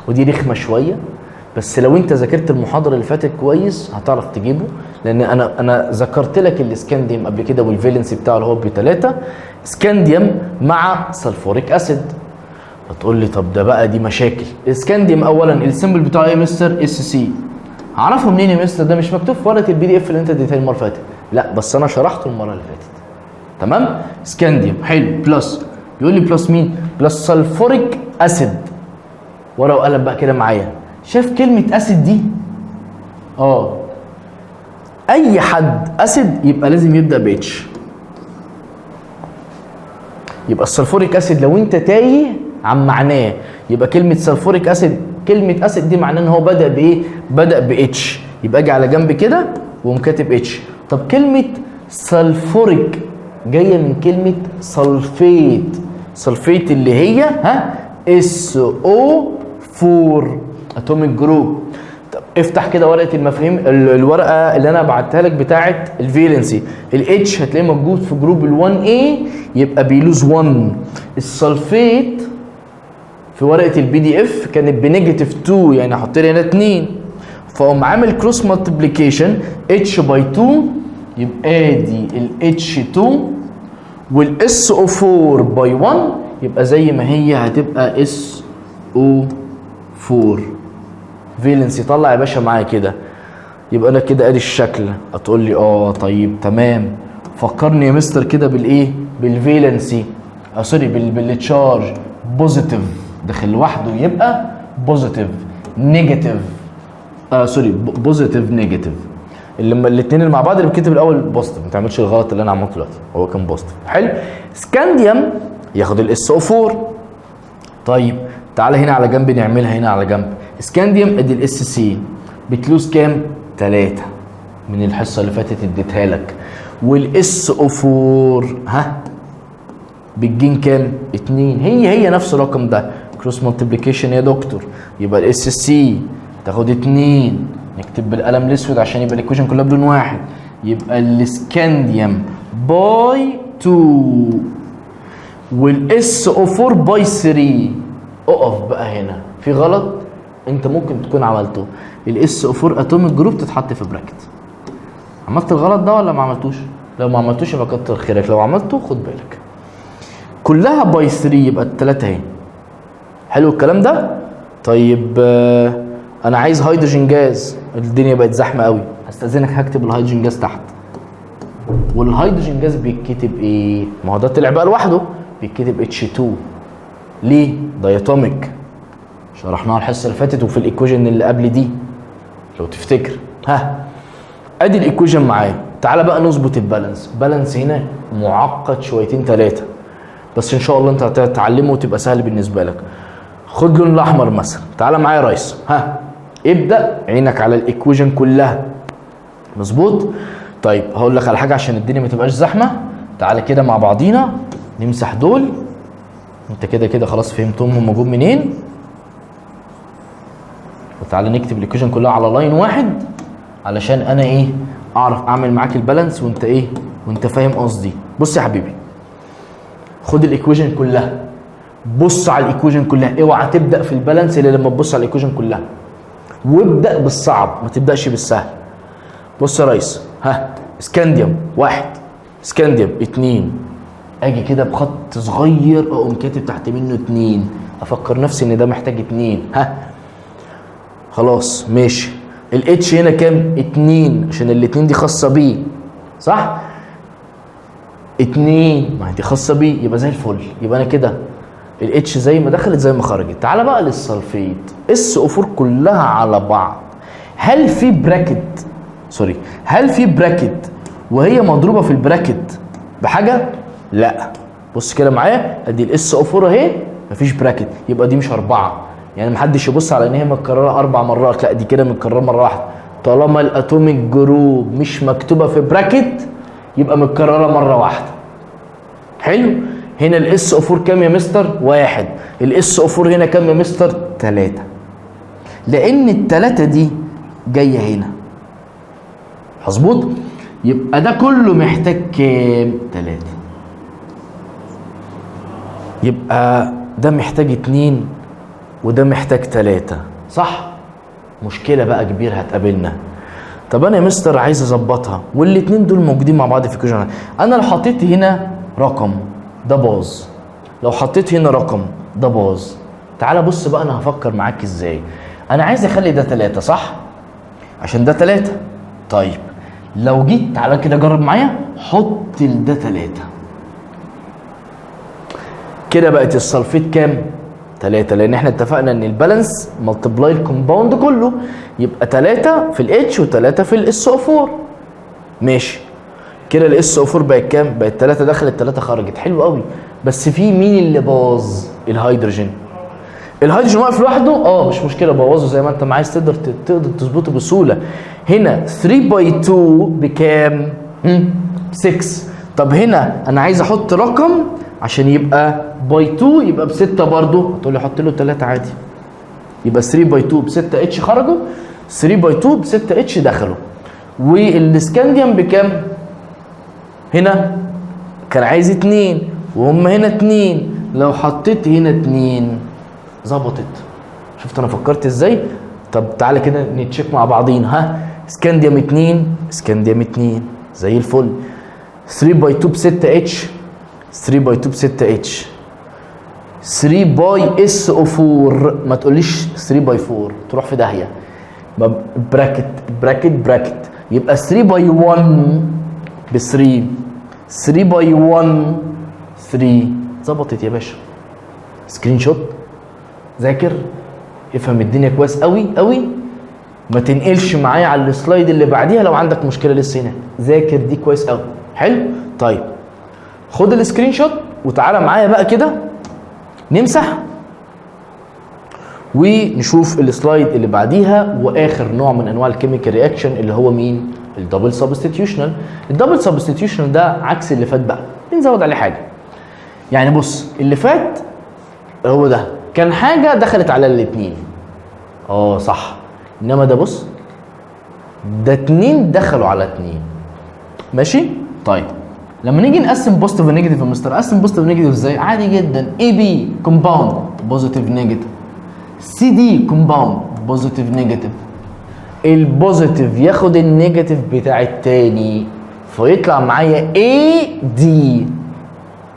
ودي رخمه شويه بس لو انت ذاكرت المحاضره اللي فاتت كويس هتعرف تجيبه، لان انا ذكرت لك الاسكانديوم قبل كده والفالنسي بتاعه اللي هو ب3. اسكانديوم مع سلفوريك اسيد. هتقول لي طب ده بقى دي مشاكل. الاسكانديوم اولا السيمبل بتاعه ايه يا مستر؟ اس سي. هعرفه منين يا مستر؟ ده مش مكتوب في ورقه البي دي اف اللي انت اديتها لي المره اللي فاتت. لا بس انا شرحته المره اللي فاتت. تمام؟ اسكانديوم حلو بلس، بيقول لي بلس مين؟ بلس سلفوريك اسيد. ورقه وقلم بقى كده معايا. شايف كلمه اسيد دي؟ اي حد اسيد يبقى لازم يبدا ب اتش. يبقى السلفوريك اسيد لو انت تايه عن معناه يبقى كلمه سلفوريك اسيد، كلمه اسيد دي معناه ان هو بدا بايه؟ بدا ب اتش. يبقى اجي على جنب كده واقوم كاتب اتش. طب كلمه سلفوريك جايه من كلمه سلفيت. سلفيت اللي هي SO4 اتوميك جروب. طب افتح كده ورقه المفاهيم، الورقه اللي انا بعتها لك بتاعه الفالنسي. الاتش هتلاقيه موجود في جروب ال1A يبقى بيلوز 1. السلفيت في ورقه البي دي اف كانت بنيجاتيف 2 يعني احط لي هنا 2، فاقوم عامل كروس مالتيبليكيشن اتش باي 2 يبقى دي الاتش 2 والاس او 4 باي 1 يبقى زي ما هي هتبقى اس او 4 فالنسي. طلع يا باشا معايا كده. يبقى انا كده ادي الشكل. هتقول لي طيب تمام. فكرني يا مستر كده بالايه؟ بالفالنسي سوري بالتشارج. بوزيتيف داخل لوحده يبقى بوزيتيف، نيجاتيف سوري بوزيتيف نيجاتيف. لما الاثنين اللي مع بعض اللي بيتكتب الاول بوزيتيف، ما تعملش الغلط اللي انا عملته دلوقتي، هو كان بوزيتيف. حلو. سكانديوم ياخد الاس او 4. طيب تعالى هنا على جنب نعملها هنا على جنب. سكانديوم ادي الاس سي بتلوز كام؟ 3 من الحصه اللي فاتت اديتها لك. والاس او 4 بتجين كام؟ 2. هي نفس الرقم ده. كروس مالتيبليكيشن يا دكتور. يبقى الاس سي تاخد 2. نكتب بالقلم الاسود عشان يبقى الايكويشن كلها بلون واحد. يبقى السكانديوم باي 2 والاس او 4 باي 3. اقف بقى هنا في غلط انت ممكن تكون عملته. الاس او 4 اتوميك جروب تتحط في براكت. عملت الغلط ده ولا ما عملتوش؟ لو ما عملتوش يبقى كتر خيرك، لو عملته خد بالك. كلها باي 3 يبقى الثلاثه اهي. حلو الكلام ده؟ طيب انا عايز هيدروجين جاز. الدنيا بقت زحمه قوي، هستاذنك هكتب الهيدروجين جاز تحت. والهيدروجين جاز بيتكتب ايه؟ ما هو ده طلع بقى لوحده، بيتكتب H2. ليه؟ داياتوميك. شرحناها الحصه اللي فاتت وفي الايكويشن اللي قبل دي لو تفتكر. ادي الايكويشن معايا. تعالى بقى نظبط البالانس. بالانس هنا معقد شويتين 3 بس ان شاء الله انت هتتعلمه وتبقى سهل بالنسبه لك. خد لون الاحمر مثلا. تعالى معايا يا ريس. ابدا عينك على الايكويشن كلها. مظبوط؟ طيب هقول لك على حاجه عشان الدنيا ما تبقاش زحمه. تعالى كده مع بعضينا نمسح دول. انت كده خلاص فهمتهم هم جم منين. وتعالى نكتب الايكويشن كلها على لاين واحد علشان انا اعرف اعمل معاك البالانس وانت وانت فاهم قصدي. بص يا حبيبي، خد الايكويشن كلها، بص على الايكويشن كلها. اوعى تبدا في البالانس الا لما تبص على الايكويشن كلها، وابدا بالصعب ما تبداش بالسهل. بص يا ريس. سكانديوم 1، سكانديوم 2. اجي كده بخط صغير اقوم كاتب تحت منه 2. افكر نفسي ان ده محتاج 2. خلاص ماشي. الاتش هنا كام؟ 2 عشان الاتنين دي خاصه بيه صح؟ 2 ما هي دي خاصه بيه يبقى زي الفل. يبقى انا كده الاتش زي ما دخلت زي ما خرجت. تعالى بقى للسلفيت، SO4 كلها على بعض، هل في براكت هل في براكت وهي مضروبه في البراكت بحاجه؟ لا. بص كده معايا، ادي SO4 اهي مفيش براكت، يبقى دي مش 4. يعني محدش يبص على ان هي متكرره 4 مرات، لا دي كده متكرره مره واحده. طالما الاتوميك جروب مش مكتوبه في براكت يبقى متكرره مره واحده. حلو. هنا SO4 كام يا مستر؟ 1. SO4 هنا كام يا مستر؟ 3. لان التلاتة دي جايه هنا. مظبوط؟ يبقى ده كله محتاج كام؟ 3. يبقى ده محتاج 2 وده محتاج 3، صح؟ مشكلة بقى كبيرة هتقابلنا. طب انا يا مستر عايز اظبطها والاتنين دول موجودين مع بعض في الكويشن. انا لو حطيت هنا رقم ده باظ، لو حطيت هنا رقم ده باظ. تعالى بص بقى انا هفكر معاك ازاي. انا عايز اخلي ده 3 صح؟ عشان ده 3. طيب لو جيت تعالى كده جرب معايا، حط ده 3 كده بقت السلفيت كام؟ 3. لان احنا اتفقنا ان البالانس ملتبلاي الكومباوند كله، يبقى 3 في الاتش و3 في SO4. ماشي كده SO4 بقت كام؟ بقت 3 دخلت 3 خرجت. حلو قوي. بس في مين اللي باظ؟ الهيدروجين. الهيدروجين واقف لوحده مش مشكله، بوظه زي ما انت ما عايز، تقدر تظبطه بسهوله. هنا 3/2 بكام؟ 6. طب هنا انا عايز احط رقم عشان يبقى باي 2 يبقى ب6 برضه، هتقول لي حط له 3 عادي. يبقى 3/2 ب6 خرجوا، 3/2 ب6 دخلوا. والسكانديوم بكام؟ هنا كان عايز 2 وهم هنا 2، لو حطيت هنا 2 ظبطت. شفت انا فكرت ازاي؟ طب تعالى كده نتشيك مع بعضين. سكانديوم 2 سكانديوم 2 زي الفل. 3/2 ب6 3/2 ب6 3/SO4. ما تقوليش 3/4 تروح في داهيه. براكت براكت براكت، يبقى 3/1 ب3 3/1 3. ظبطت يا باشا. سكرين شوت، ذاكر، افهم الدنيا كويس قوي قوي، ما تنقلش معايا على السلايد اللي بعديها لو عندك مشكله لسه هنا. ذاكر دي كويس قوي. حلو. طيب خد السكرين شوت وتعالى معايا بقى كده نمسح ونشوف السلايد اللي بعديها، واخر نوع من انواع الكيميكال رياكشن اللي هو مين؟ الدبل سبستيتيوشنال. الدبل سبستيتيوشنال ده عكس اللي فات بقى، بنزود عليه حاجه. يعني بص اللي فات هو ده كان حاجه دخلت على الاثنين، صح، انما ده بص ده 2 دخلوا على 2. ماشي. طيب لما نيجي نقسم بوزيتيف ونيجاتيف يا مستر، اقسم بوزيتيف ونيجاتيف ازاي؟ عادي جدا. AB كومباوند بوزيتيف نيجاتيف، CD كومباوند بوزيتيف نيجاتيف. البوزيتيف ياخد النيجاتيف بتاع التاني فيطلع معايا AD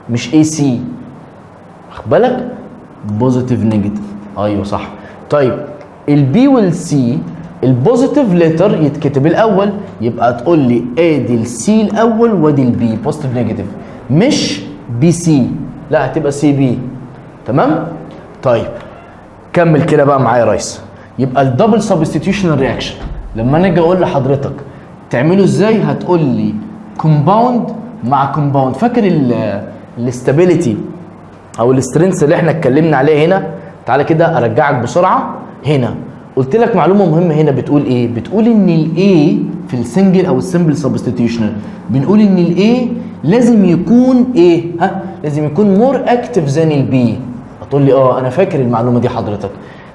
مش AC. واخد بالك؟ بوزيتيف نيجاتيف. ايوه صح. طيب البي والسي البوزيتيف ليتر يتكتب الاول، يبقى تقول لي ادي السي الاول وادي البي بوزيتيف نيجاتيف، مش بي سي، لا هتبقى سي بي. تمام؟ طيب كمل كده بقى معايا يا ريس. يبقى الدبل سبستيتيوشنال رياكشن لما انا اجي اقول لحضرتك تعمله ازاي، هتقول لي كومباوند مع كومباوند. فاكر الاستابيليتي او السترينث اللي احنا اتكلمنا عليه هنا؟ تعالى كده ارجعك بسرعه. هنا قلت لك معلومه مهمه، هنا بتقول ايه؟ بتقول ان الاي في السنجل او السمبل سبستيتيوشنال بنقول ان الاي لازم يكون ايه؟ لازم يكون مور اكتف ذان البي. هتقول لي انا فاكر المعلومه دي حضرتك،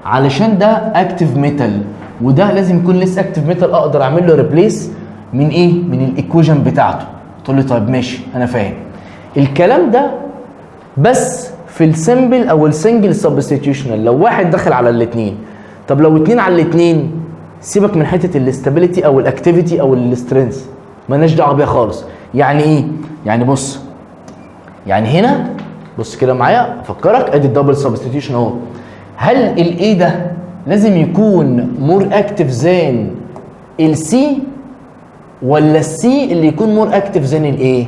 علشان ده اكتف ميتال وده لازم يكون لسه اكتف ميتال، اقدر اعمل له ريبليس من ايه؟ من الايكويشن بتاعته. تقول لي طيب ماشي انا فاهم الكلام ده، بس في السمبل او السنجل سبستيتيوشنال لو واحد دخل على الاثنين. طب لو 2 على الاثنين سيبك من حته الاستابيليتي او الاكتيفيتي او السترينث، مالناش دعوه بيها خالص. يعني ايه؟ يعني بص، يعني هنا بص كده معايا افكرك، ادي الدبل سبستيتيوشن اهو. هل الاي ده لازم يكون مور اكتف ذان السي، ولا السي اللي يكون مور اكتف ذان الايه؟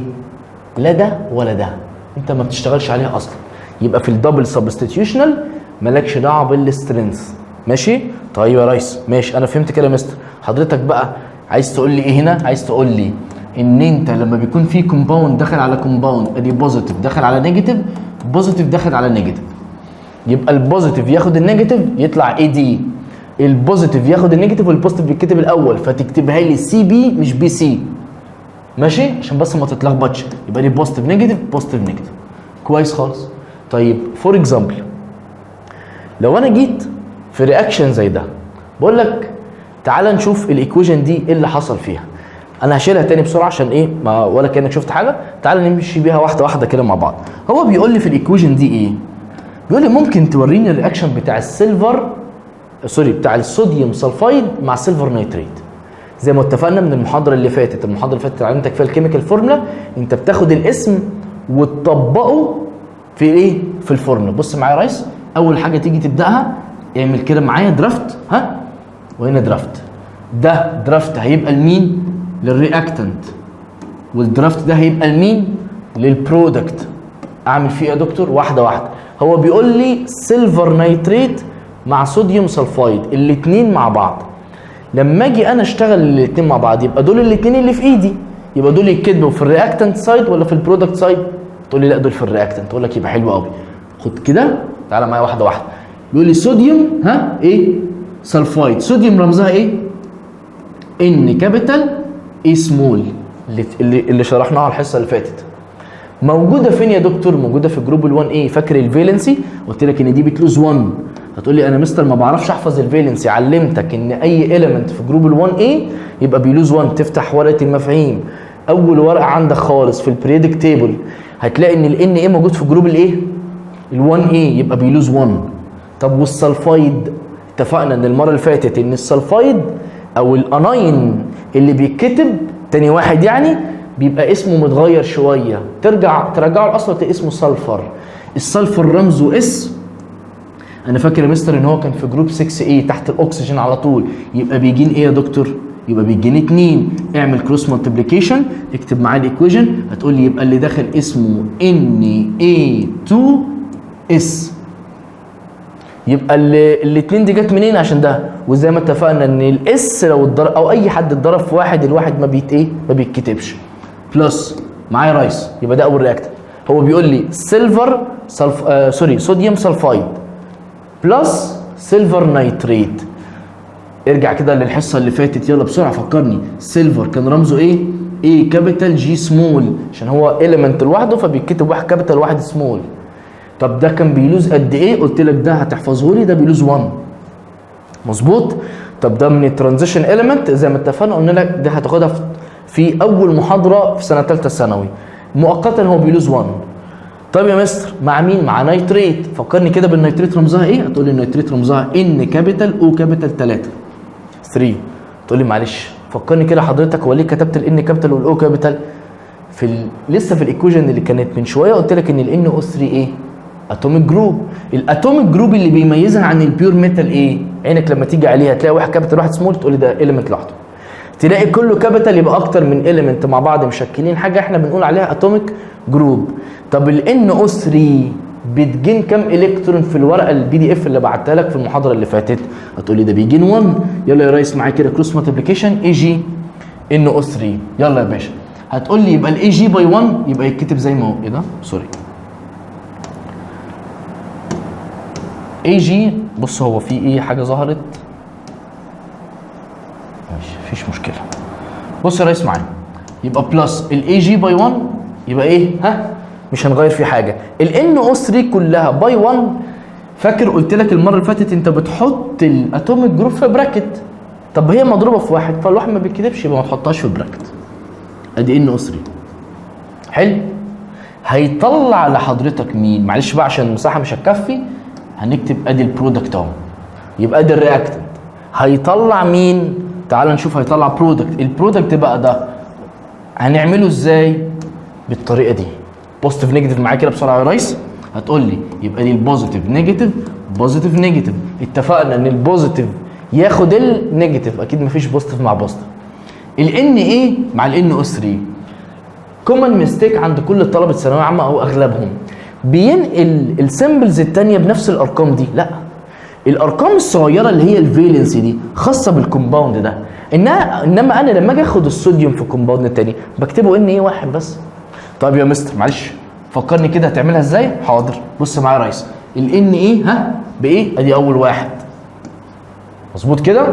لا ده ولا ده، انت ما بتشتغلش عليها اصلا. يبقى في الدبل سبستيتيوشنال مالكش دعوه بالسترينث. ماشي؟ طيب يا ريس ماشي، انا فهمت كده يا مستر. حضرتك بقى عايز تقول لي ايه هنا؟ عايز تقول لي ان انت لما بيكون في كومباوند داخل على كومباوند، ادي بوزيتيف داخل على نيجاتيف، بوزيتيف داخل على نيجاتيف، يبقى البوزيتيف ياخد النيجاتيف يطلع اي دي، البوزيتيف ياخد النيجاتيف والبوزيتيف بيتكتب الاول، فتكتبها لي سي بي مش بي سي. ماشي؟ عشان بس ما تتلخبطش، يبقى دي بوزيتيف نيجاتيف بوزيتيف نيجاتيف. كويس خالص. طيب فور اكزامبل، لو انا جيت في رياكشن زي ده بقول لك تعال نشوف الايكويشن دي ايه اللي حصل فيها. انا هشيلها تاني بسرعه عشان ايه ما ولا كانك شفت حاجه. تعال نمشي بيها واحده واحده كده مع بعض. هو بيقول لي في الايكويشن دي ايه؟ بيقول لي ممكن توريني الرياكشن بتاع السيلفر بتاع الصوديوم سلفايد مع السيلفر نيتريت. زي ما اتفقنا من المحاضره اللي فاتت، المحاضره اللي فاتت علمتك فيها الكيميكال فورمولا، انت بتاخد الاسم وتطبقه في ايه؟ في الفورمولا. بص معايا يا ريس، اول حاجه تيجي تبداها اعمل كده معايا درافت، ها؟ وهنا درافت. ده درافت هيبقى لمين؟ للرياكتنت، والدرافت ده هيبقى لمين؟ للبرودكت. اعمل فيه يا دكتور واحده واحده. هو بيقول لي سيلفر نيتريت مع صوديوم سلفايد، الاثنين مع بعض. لما اجي انا اشتغل الاثنين مع بعض يبقى دول الاثنين اللي في ايدي، يبقى دول يتكتبوا في الرياكتنت سايد ولا في البرودكت سايد؟ تقول لي لا دول في الرياكتنت. اقول لك يبقى حلو قوي، خد كده تعالى معايا واحده واحده. بيقول لي صوديوم ايه؟ سلفايد. صوديوم رمزها ايه؟ ان كابيتال اي سمول، اللي شرحناها الحصه اللي فاتت. موجوده فين يا دكتور؟ موجوده في جروب ال1 ايه. فاكر الفالنسي؟ قلت لك ان دي بتلوز 1. هتقول لي انا مستر ما بعرفش احفظ الفالنسي. علمتك ان اي اليمنت في جروب ال1 ايه يبقى بيلوز 1. تفتح ورقه المفاهيم، اول ورقه عندك خالص في البريدك تيبل هتلاقي ان الان ايه موجود في جروب الايه؟ ال1 ايه، يبقى بيلوز 1. طب والسلفايد؟ اتفقنا ان المره اللي فاتت ان السلفايد او الاناين اللي بيتكتب تاني واحد يعني بيبقى اسمه متغير شويه، ترجعه لاصله تلاقي اسمه سلفر. السلفر رمزه اس. انا فاكر يا مستر ان هو كان في جروب 6 ايه تحت الاكسجين على طول، يبقى بيجين ايه يا دكتور؟ يبقى بيجين 2. اعمل كروس مالتيبليكيشن، اكتب معاه الايكويشن، هتقول لي يبقى اللي داخل اسمه Na2S. يبقى الاثنين دي جت منين؟ عشان ده. وزي ما اتفقنا ان الاس لو اتضرب او اي حد اتضرب في واحد، الواحد ما بيتكتبش. بلس معايا رايس، يبقى ده اول رياكتنت. هو بيقول لي صوديوم سلفايد بلس سيلفر نيتريت. ارجع كده للحصه اللي فاتت يلا بسرعه فكرني. سيلفر كان رمزه ايه؟ ايه كابيتال جي سمول، عشان هو اليمنت لوحده فبيتكتب واحد كابيتال واحد سمول. طب ده كان بيلوز قد ايه؟ قلت لك ده هتحفظه لي، ده بيلوز 1. مظبوط. طب ده من الترانزيشن اليمنت زي ما اتفقنا، قلنا لك ده هتاخدها في اول محاضره في سنه ثالثه ثانوي. مؤقتا هو بيلوز 1. طيب يا مستر مع مين؟ مع نيتريت. فكرني كده بالنيتريت رمزها ايه؟ هتقول لي النيتريت رمزها ان كابيتال او كابيتال 3. تقول لي معلش فكرني كده حضرتك، هو ليه كتبت الان كابيتال والاو كابيتال؟ لسه في الايكويشن اللي كانت من شويه قلت لك ان الان او 3 ايه؟ اتوميك جروب. الاتوميك جروب اللي بيميزها عن البيور ميتال ايه؟ عينك لما تيجي عليها تلاقي واحد كابيتال واحد سمول، تقول لي ده اليمنت لوحده. تلاقي كله كابيتال يبقى اكتر من اليمنت مع بعض مشكلين حاجه احنا بنقول عليها اتوميك جروب. طب الان او 3 بتجين كام الكترون في الورقه البي دي اف اللي بعتها لك في المحاضره اللي فاتت؟ هتقول لي ده بيجين 1. يلا يا ريس معايا كده كروس مالتيبليكيشن اي جي ان او 3. يلا يا باشا هتقول لي يبقى الاي جي باي 1 يبقى يتكتب زي ما هو. ايه ده؟ سوري. اي جي بص هو في ايه حاجه ظهرت، ماشي مفيش مشكله. بص يا ريس معايا، يبقى بلس الاي جي باي 1 يبقى ايه؟ مش هنغير فيه حاجه. الان او 3 كلها باي 1. فاكر قلت لك المره اللي فاتت انت بتحط الاتوميك جروب في براكت. طب هي مضروبه في واحد فالواحد ما بيتكتبش، يبقى ما تحطهاش في براكت. ادي ان او 3. حلو. هيطلع لحضرتك مين؟ معلش بقى عشان المساحه مش هتكفي هنكتب ادي البرودكت اهو. يبقى ادي الرياكتنت. هيطلع مين؟ تعال نشوف. هيطلع برودكت. البرودكت بقى ده هنعمله ازاي؟ بالطريقه دي. بوزيتيف نيجاتيف معايا كده بسرعه يا ريس. هتقول لي يبقى دي البوزيتيف نيجاتيف بوزيتيف نيجاتيف. اتفقنا ان البوزيتيف ياخد النيجاتيف، اكيد مفيش بوزيتيف مع بوزيتيف. الان ايه مع الان او 3. كومن ميستيك عند كل طلبه ثانويه عامه او اغلبهم، بينقل السيمبلز التانية بنفس الارقام دي؟ لا، الارقام الصغيره اللي هي الفالنسي دي خاصه بالكومباوند ده، انما انا لما اجي اخد الصوديوم في كومباوند تاني بكتبه ان ايه واحد بس. طيب يا مستر معلش فكرني كده هتعملها ازاي؟ حاضر، بص معايا يا ريس، الان ايه ها بايه؟ ادي اول واحد، مظبوط كده؟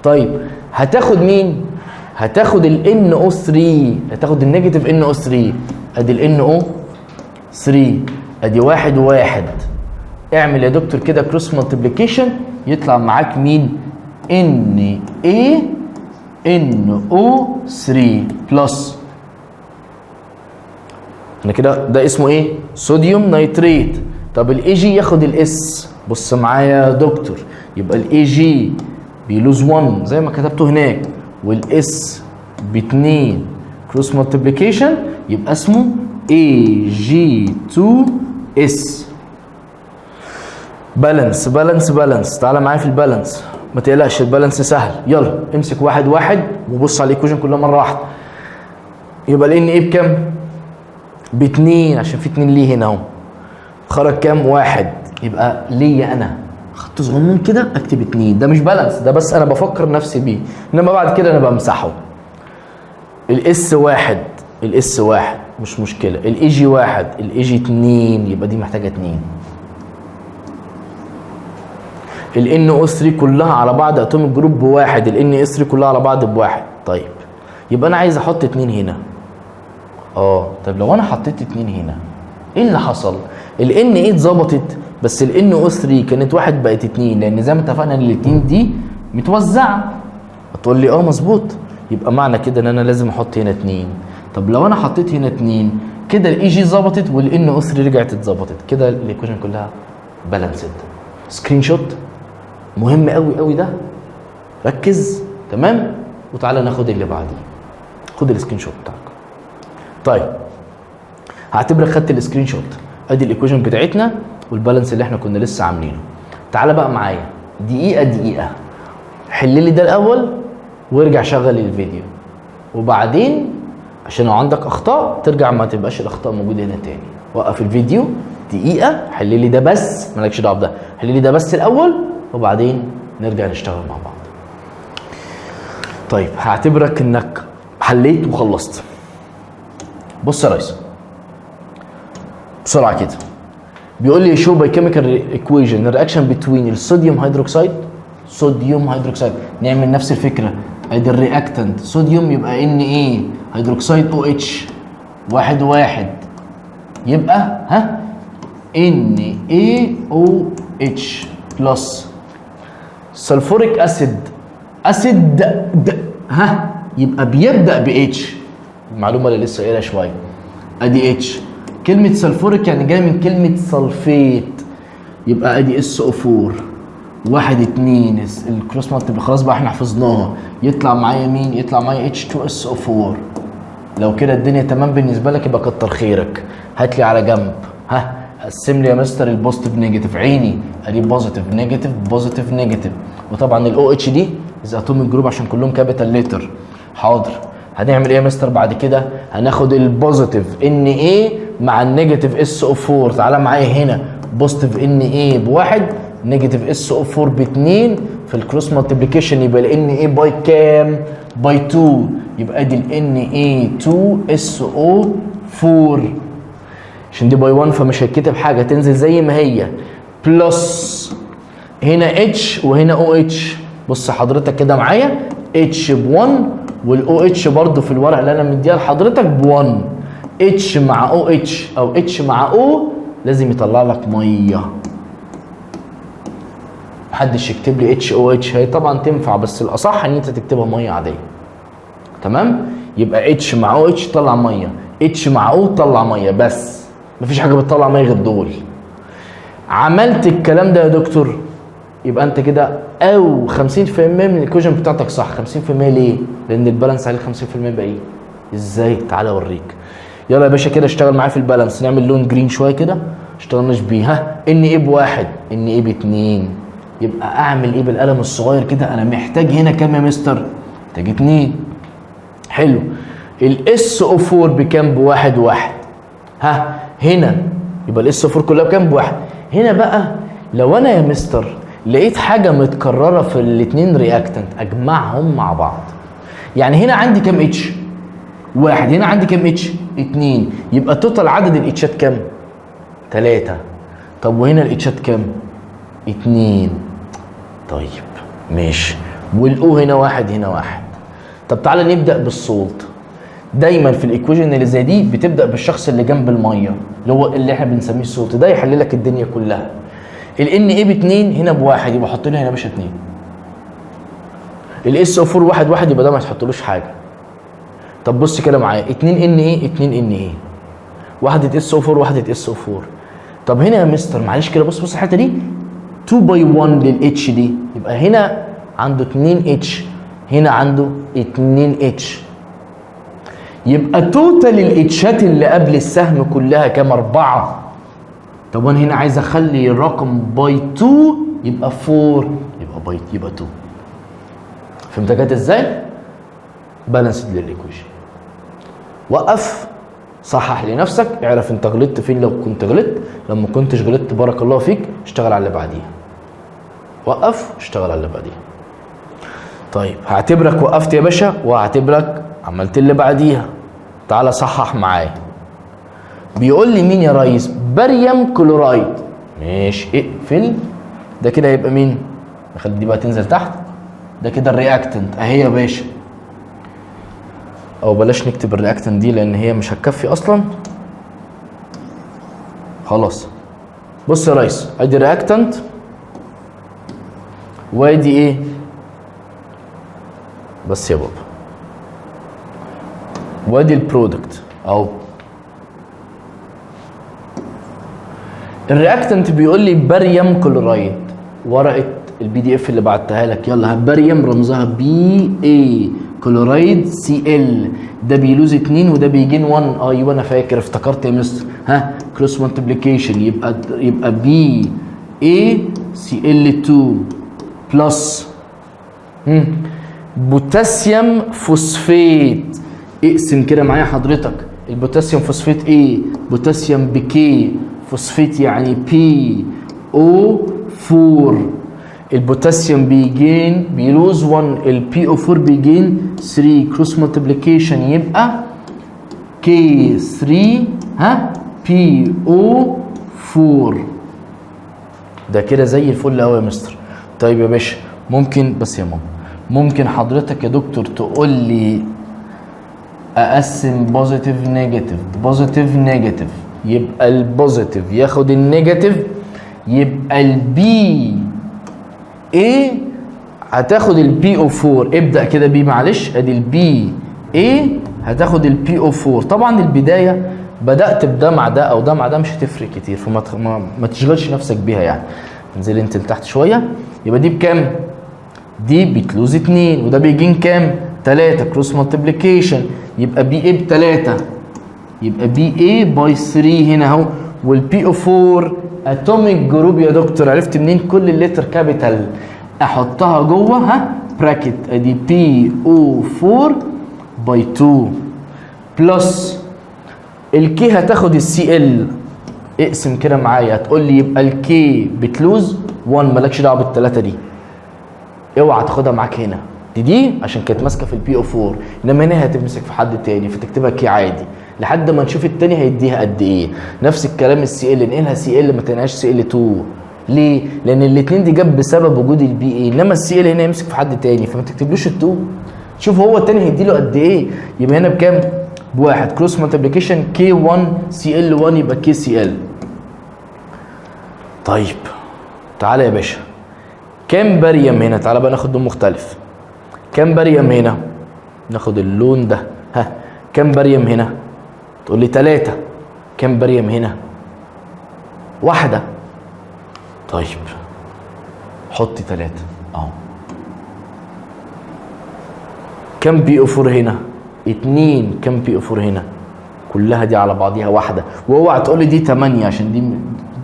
طيب هتاخد مين؟ هتاخد ال NO3، هتاخد النيجاتيف NO3، ادي ال NO3، ادي واحد وواحد. اعمل يا دكتور كده كروس مالتيبليكيشن، يطلع معاك مين؟ NaNO3 بلس، انا كده ده اسمه ايه؟ صوديوم نيتريت. طب الاي جي ياخد الاس، بص معايا يا دكتور، يبقى الاي جي بيلوز 1 زي ما كتبته هناك، والاس ب2 كروس مالتيبليكيشن، يبقى اسمه AG2S. بالانس بالانس بالانس، تعالى معايا في البالانس، ما تقلقش البالانس سهل. يلا امسك واحد واحد وبص على الايكويشن كلها مره واحده. يبقى الان ايه بكام؟ ب2 عشان في 2 ليه هنا اهو. خرج كام؟ واحد. يبقى ليا انا خط صغنون كده اكتب 2، ده مش بالانس، ده بس انا بفكر نفسي بيه، انما بعد كده انا بمسحه. الاس واحد، الاس واحد مش مشكله، الاي جي واحد، الاي جي 2، يبقى دي محتاجه 2. ال NO3 كلها على بعض اتوميك جروب بواحد، ال NS3 كلها على بعض بواحد. طيب يبقى انا عايز احط 2 هنا. طب لو انا حطيت 2 هنا ايه اللي حصل؟ ال Na اتظبطت بس ال NO3 كانت واحد بقت 2، لان زي ما اتفقنا ان الاتنين دي متوزعه. هتقول لي مظبوط، يبقى معنى كده ان انا لازم احط هنا 2. طب لو انا حطيت هنا 2 كده الاي جي ظبطت وال NO3 رجعت اتظبطت، كده الايكويشن كلها بالانسد. سكرين شوت مهم قوي قوي ده، ركز. تمام، وتعالى ناخد اللي بعديه. خد السكرين شوت بتاعك. طيب هعتبرك خدت السكرين شوت، ادي الايكويشن بتاعتنا والبالانس اللي احنا كنا لسه عاملينه. تعالى بقى معايا دقيقه دقيقه، حل لي ده الاول وارجع شغل الفيديو، وبعدين عشان لو عندك اخطاء ترجع ما تبقاش الاخطاء موجوده هنا تاني. وقف الفيديو دقيقه، حل لي ده بس، مالكش دعوه بده، حل لي ده بس الاول وبعدين نرجع نشتغل مع بعض. طيب هعتبرك انك حليت وخلصت. بص يا ريس بسرعه كده، بيقول لي شو باي كيميكال ايكويشن الرياكشن بتوين الصوديوم هيدروكسيد، صوديوم هيدروكسيد. نعمل نفس الفكره، ادي الرياكتنت صوديوم يبقى Na هيدروكسيد OH واحد واحد، يبقى NaOH بلس سلفوريك اسيد، اسيد يبقى بيبدا ب H، المعلومه اللي لسه قايلها شويه. ادي H، كلمه سلفوريك يعني جايه من كلمه سلفيت، يبقى ادي SO4 واحد 2 الكروس مالتيبل، خلاص بقى احنا حفظناها. يطلع معايا مين؟ يطلع معايا H2SO4. لو كده الدنيا تمام بالنسبه لك يبقى كتر خيرك. هات لي على جنب، قسم لي يا مستر البوزيتيف نيجاتيف، عيني ادي بوزيتيف نيجاتيف بوزيتيف نيجاتيف، وطبعا الاو اتش دي از اتوميك جروب عشان كلهم كابيتال ليتر. حاضر، هنعمل ايه يا مستر بعد كده؟ هناخد البوزيتيف Na مع النيجاتيف SO4. تعالى معايا هنا، بوزيتيف Na بواحد نيجاتيف SO4 ب2 في الكروس مالتيبليكيشن، يبقى ال Na باي كام؟ باي 2، يبقى ادي ال Na2SO4 عشان دي باي 1 فمش هيتكتب حاجه، تنزل زي ما هي بلس هنا اتش وهنا او اتش. بص حضرتك كده معايا، اتش ب1 والاو اتش برضو في الورق اللي انا مديها لحضرتك ب1. اتش مع او اتش او اتش مع او لازم يطلع لك ميه. محدش يكتب لي اتش او اتش، هي طبعا تنفع بس الاصح ان انت تكتبها ميه عاديه. تمام؟ يبقى اتش مع او اتش طلع ميه، اتش مع او طلع ميه، بس مفيش حاجه بتطلع ميه غير دول. عملت الكلام ده يا دكتور يبقى انت كده او 50% من الايكويشن بتاعتك صح. 50% ليه؟ لان البالانس عليه 50% باقي. ازاي؟ تعالى اوريك. يلا يا باشا كده اشتغل معايا في البالانس، نعمل لون جرين شويه كده، اشتغلناش بيه. ان ايه بواحد، ان ايه باتنين، يبقى اعمل ايه بالقلم الصغير كده؟ انا محتاج هنا كام يا مستر؟ محتاج 2. حلو. الاس او 4 بكام؟ بواحد واحد. هنا يبقى الاس 4 كلها بكام؟ بواحد. هنا بقى لو انا يا مستر لقيت حاجه متكرره في الاثنين رياكتنت اجمعهم مع بعض. يعني هنا عندي كام اتش؟ واحد. هنا عندي كام اتش؟ 2. يبقى توتال عدد الاتشات كام؟ 3. طب وهنا الاتشات كام؟ 2. طيب ماشي. والاو هنا واحد هنا واحد. طب تعالى نبدا بالصوت. دايما في الايكويشن اللي زي دي بتبدا بالشخص اللي جنب الميه اللي احنا بنسميه الصوت، ده يحل لك الدنيا كلها. الان ايه ب2 هنا بواحد يبقى حط لي هنا يا باشا 2. الاس او 4 واحد واحد يبقى ده ما تحطلوش حاجه. طب بص كده معايا 2 ان ايه 2 ان ايه واحده اس او 4 واحده اس او 4. طب هنا يا مستر معلش كده بص الحته دي 2 باي 1 للاتش دي، يبقى هنا عنده 2 اتش هنا عنده 2 اتش، يبقى توتال الاتشات اللي قبل السهم كلها كام؟ 4. طب وانا هنا عايز اخلي الرقم باي 2 يبقى 4 يبقى 2. فهمت كده ازاي؟ بالانسد للايكويشن. وقف صحح لنفسك، اعرف انت غلطت فين لو كنت غلطت، لما كنتش غلطت بارك الله فيك اشتغل على اللي بعديها. وقف اشتغل على اللي بعديها. طيب هعتبرك وقفت يا باشا وهعتبرك عملت اللي بعديها. تعالى صحح معايا. بيقول لي مين يا ريس؟ باريوم كلورايد. ماشي اقفل. ده كده هيبقى مين؟ نخلي دي بقى تنزل تحت. ده كده الرياكتنت اهي يا باشا. او بلاش نكتب الرياكتنت دي لان هي مش هتكفي اصلا. خلاص بص يا ريس، ادي الرياكتنت وادي ايه؟ بس يا بابا وادي البرودكت اهو. الرياكتنت بيقول لي باريوم كلورايد. ورقه البي دي اف اللي بعتها لك، يلا باريوم رمزها بي اي، كلورايد سي ال. ده بيلوز 2 وده بيجين 1. ايوه انا فاكر افتكرت يا مستر. ها كروس مالتيبليكيشن يبقى بي اي سي ال 2 بلس بوتاسيوم فوسفات. اقسم كده معايا حضرتك. البوتاسيوم فوسفات ايه؟ بوتاسيوم بكي، فوسفات يعني بي او 4. البوتاسيوم بيلوز 1، البي او 4 بيجين 3. كروس مالتيبليكيشن يبقى كي 3 بي او 4. ده كده زي الفل قوي يا مستر. طيب يا باشا ممكن بس يا ماما ممكن حضرتك يا دكتور تقول لي اقسم بوزيتيف نيجاتيف بوزيتيف نيجاتيف، يبقى البوزيتيف ياخد النيجاتيف، يبقى البي ايه هتاخد البي او 4. ابدا كده بي معلش، ادي البي ايه هتاخد البي او 4. طبعا البدايه بدات بده مع ده او ده مع ده مش هتفرق كتير، فما ما تشغلش نفسك بيها يعني. انزل انت لتحت شويه. يبقى دي بكام؟ دي بتلوز 2 وده بيجين كام؟ 3. كروس مالتيبليكيشن يبقى بي ايه ب3 يبقى بي ايه باي 3 هنا اهو. والبي او 4 اتوميك جروب يا دكتور. عرفت منين؟ كل الليتر كابيتال احطها جوه براكت. ادي بي او 4 باي 2 بلس الكي هتاخد السي ال. اقسم كده معايا هتقول لي يبقى الكي بتلوز 1. مالكش دعوه بالثلاثه دي، اوعى تاخدها معاك هنا. دي عشان كانت ماسكه في البي او 4، انما هنا هتمسك في حد تاني فتكتبها كي عادي لحد ما نشوف التاني هيديها قد ايه. نفس الكلام السي ال، نقلها سي ال ما تنقلهاش سي ال 2. ليه؟ لان الاثنين دي جت بسبب وجود البي اي، انما السي ال هنا يمسك في حد تاني فما تكتبلوش ال2. شوف هو التاني هيديله قد ايه. يبقى هنا بكام؟ بواحد. كروس مالتيبليكيشن كي 1 سي ال 1 يبقى كي سي ال. طيب تعالى يا باشا كام باريوم هنا؟ تعالى بقى ناخد لون مختلف. كام باريوم هنا؟ ناخد اللون ده. كام باريوم هنا؟ تقول لي 3. كام باريوم هنا؟ 1. طيب حط 3 اهو. كام بي او 4 هنا؟ 2. كام بي او 4 هنا؟ كلها دي على بعضيها 1. واوعى تقول لي دي 8 عشان دي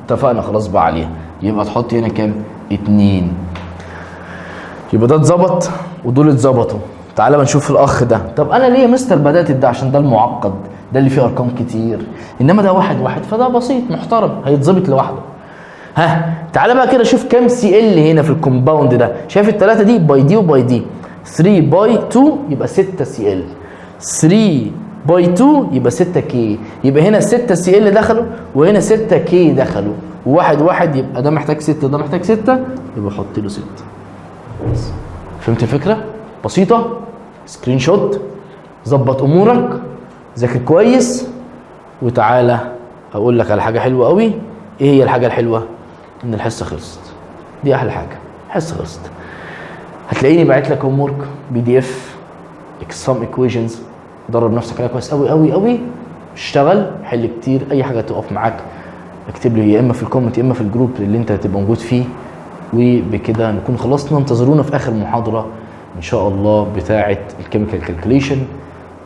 اتفقنا خلاص بقى عليها. يبقى تحط هنا كام؟ 2. يبقى ده اتظبط ودول اتظبطوا. تعالى بقى نشوف الاخ ده. طب انا ليه يا مستر بدات ده؟ عشان ده المعقد. ده اللي فيه ارقام كتير، انما ده واحد واحد فده بسيط محترم هيتظبط لوحده. ها تعالى بقى كده شوف كام سي ال هنا في الكومباوند ده. شايف الثلاثه دي باي دي وباي دي، 3 باي 2 يبقى 6 سي ال، 3 باي 2 يبقى 6 كي، يبقى هنا 6 سي ال دخلوا وهنا 6 كي دخلوا، وواحد واحد يبقى ده محتاج 6 ده محتاج 6، يبقى حط له 6. فهمت الفكره؟ بسيطه، سكرين شوت، ظبط امورك، ذاكر كويس، وتعالى اقول لك على حاجه حلوه قوي. ايه هي الحاجه الحلوه؟ ان الحصه خلصت، دي احلى حاجه، الحصه خلصت. هتلاقيني باعت لك هوم ورك PDF اكسام ايكويشنز، درب نفسك عليها كويس قوي قوي قوي، اشتغل حل كتير، اي حاجه تقف معاك اكتب لي يا اما في الكومنت يا اما في الجروب اللي انت هتبقى موجود فيه. وبكده نكون خلصنا. انتظرونا في اخر محاضره ان شاء الله بتاعه الكيميكال كالكوليشن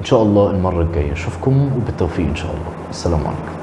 ان شاء الله المره الجايه. اشوفكم وبالتوفيق ان شاء الله. السلام عليكم.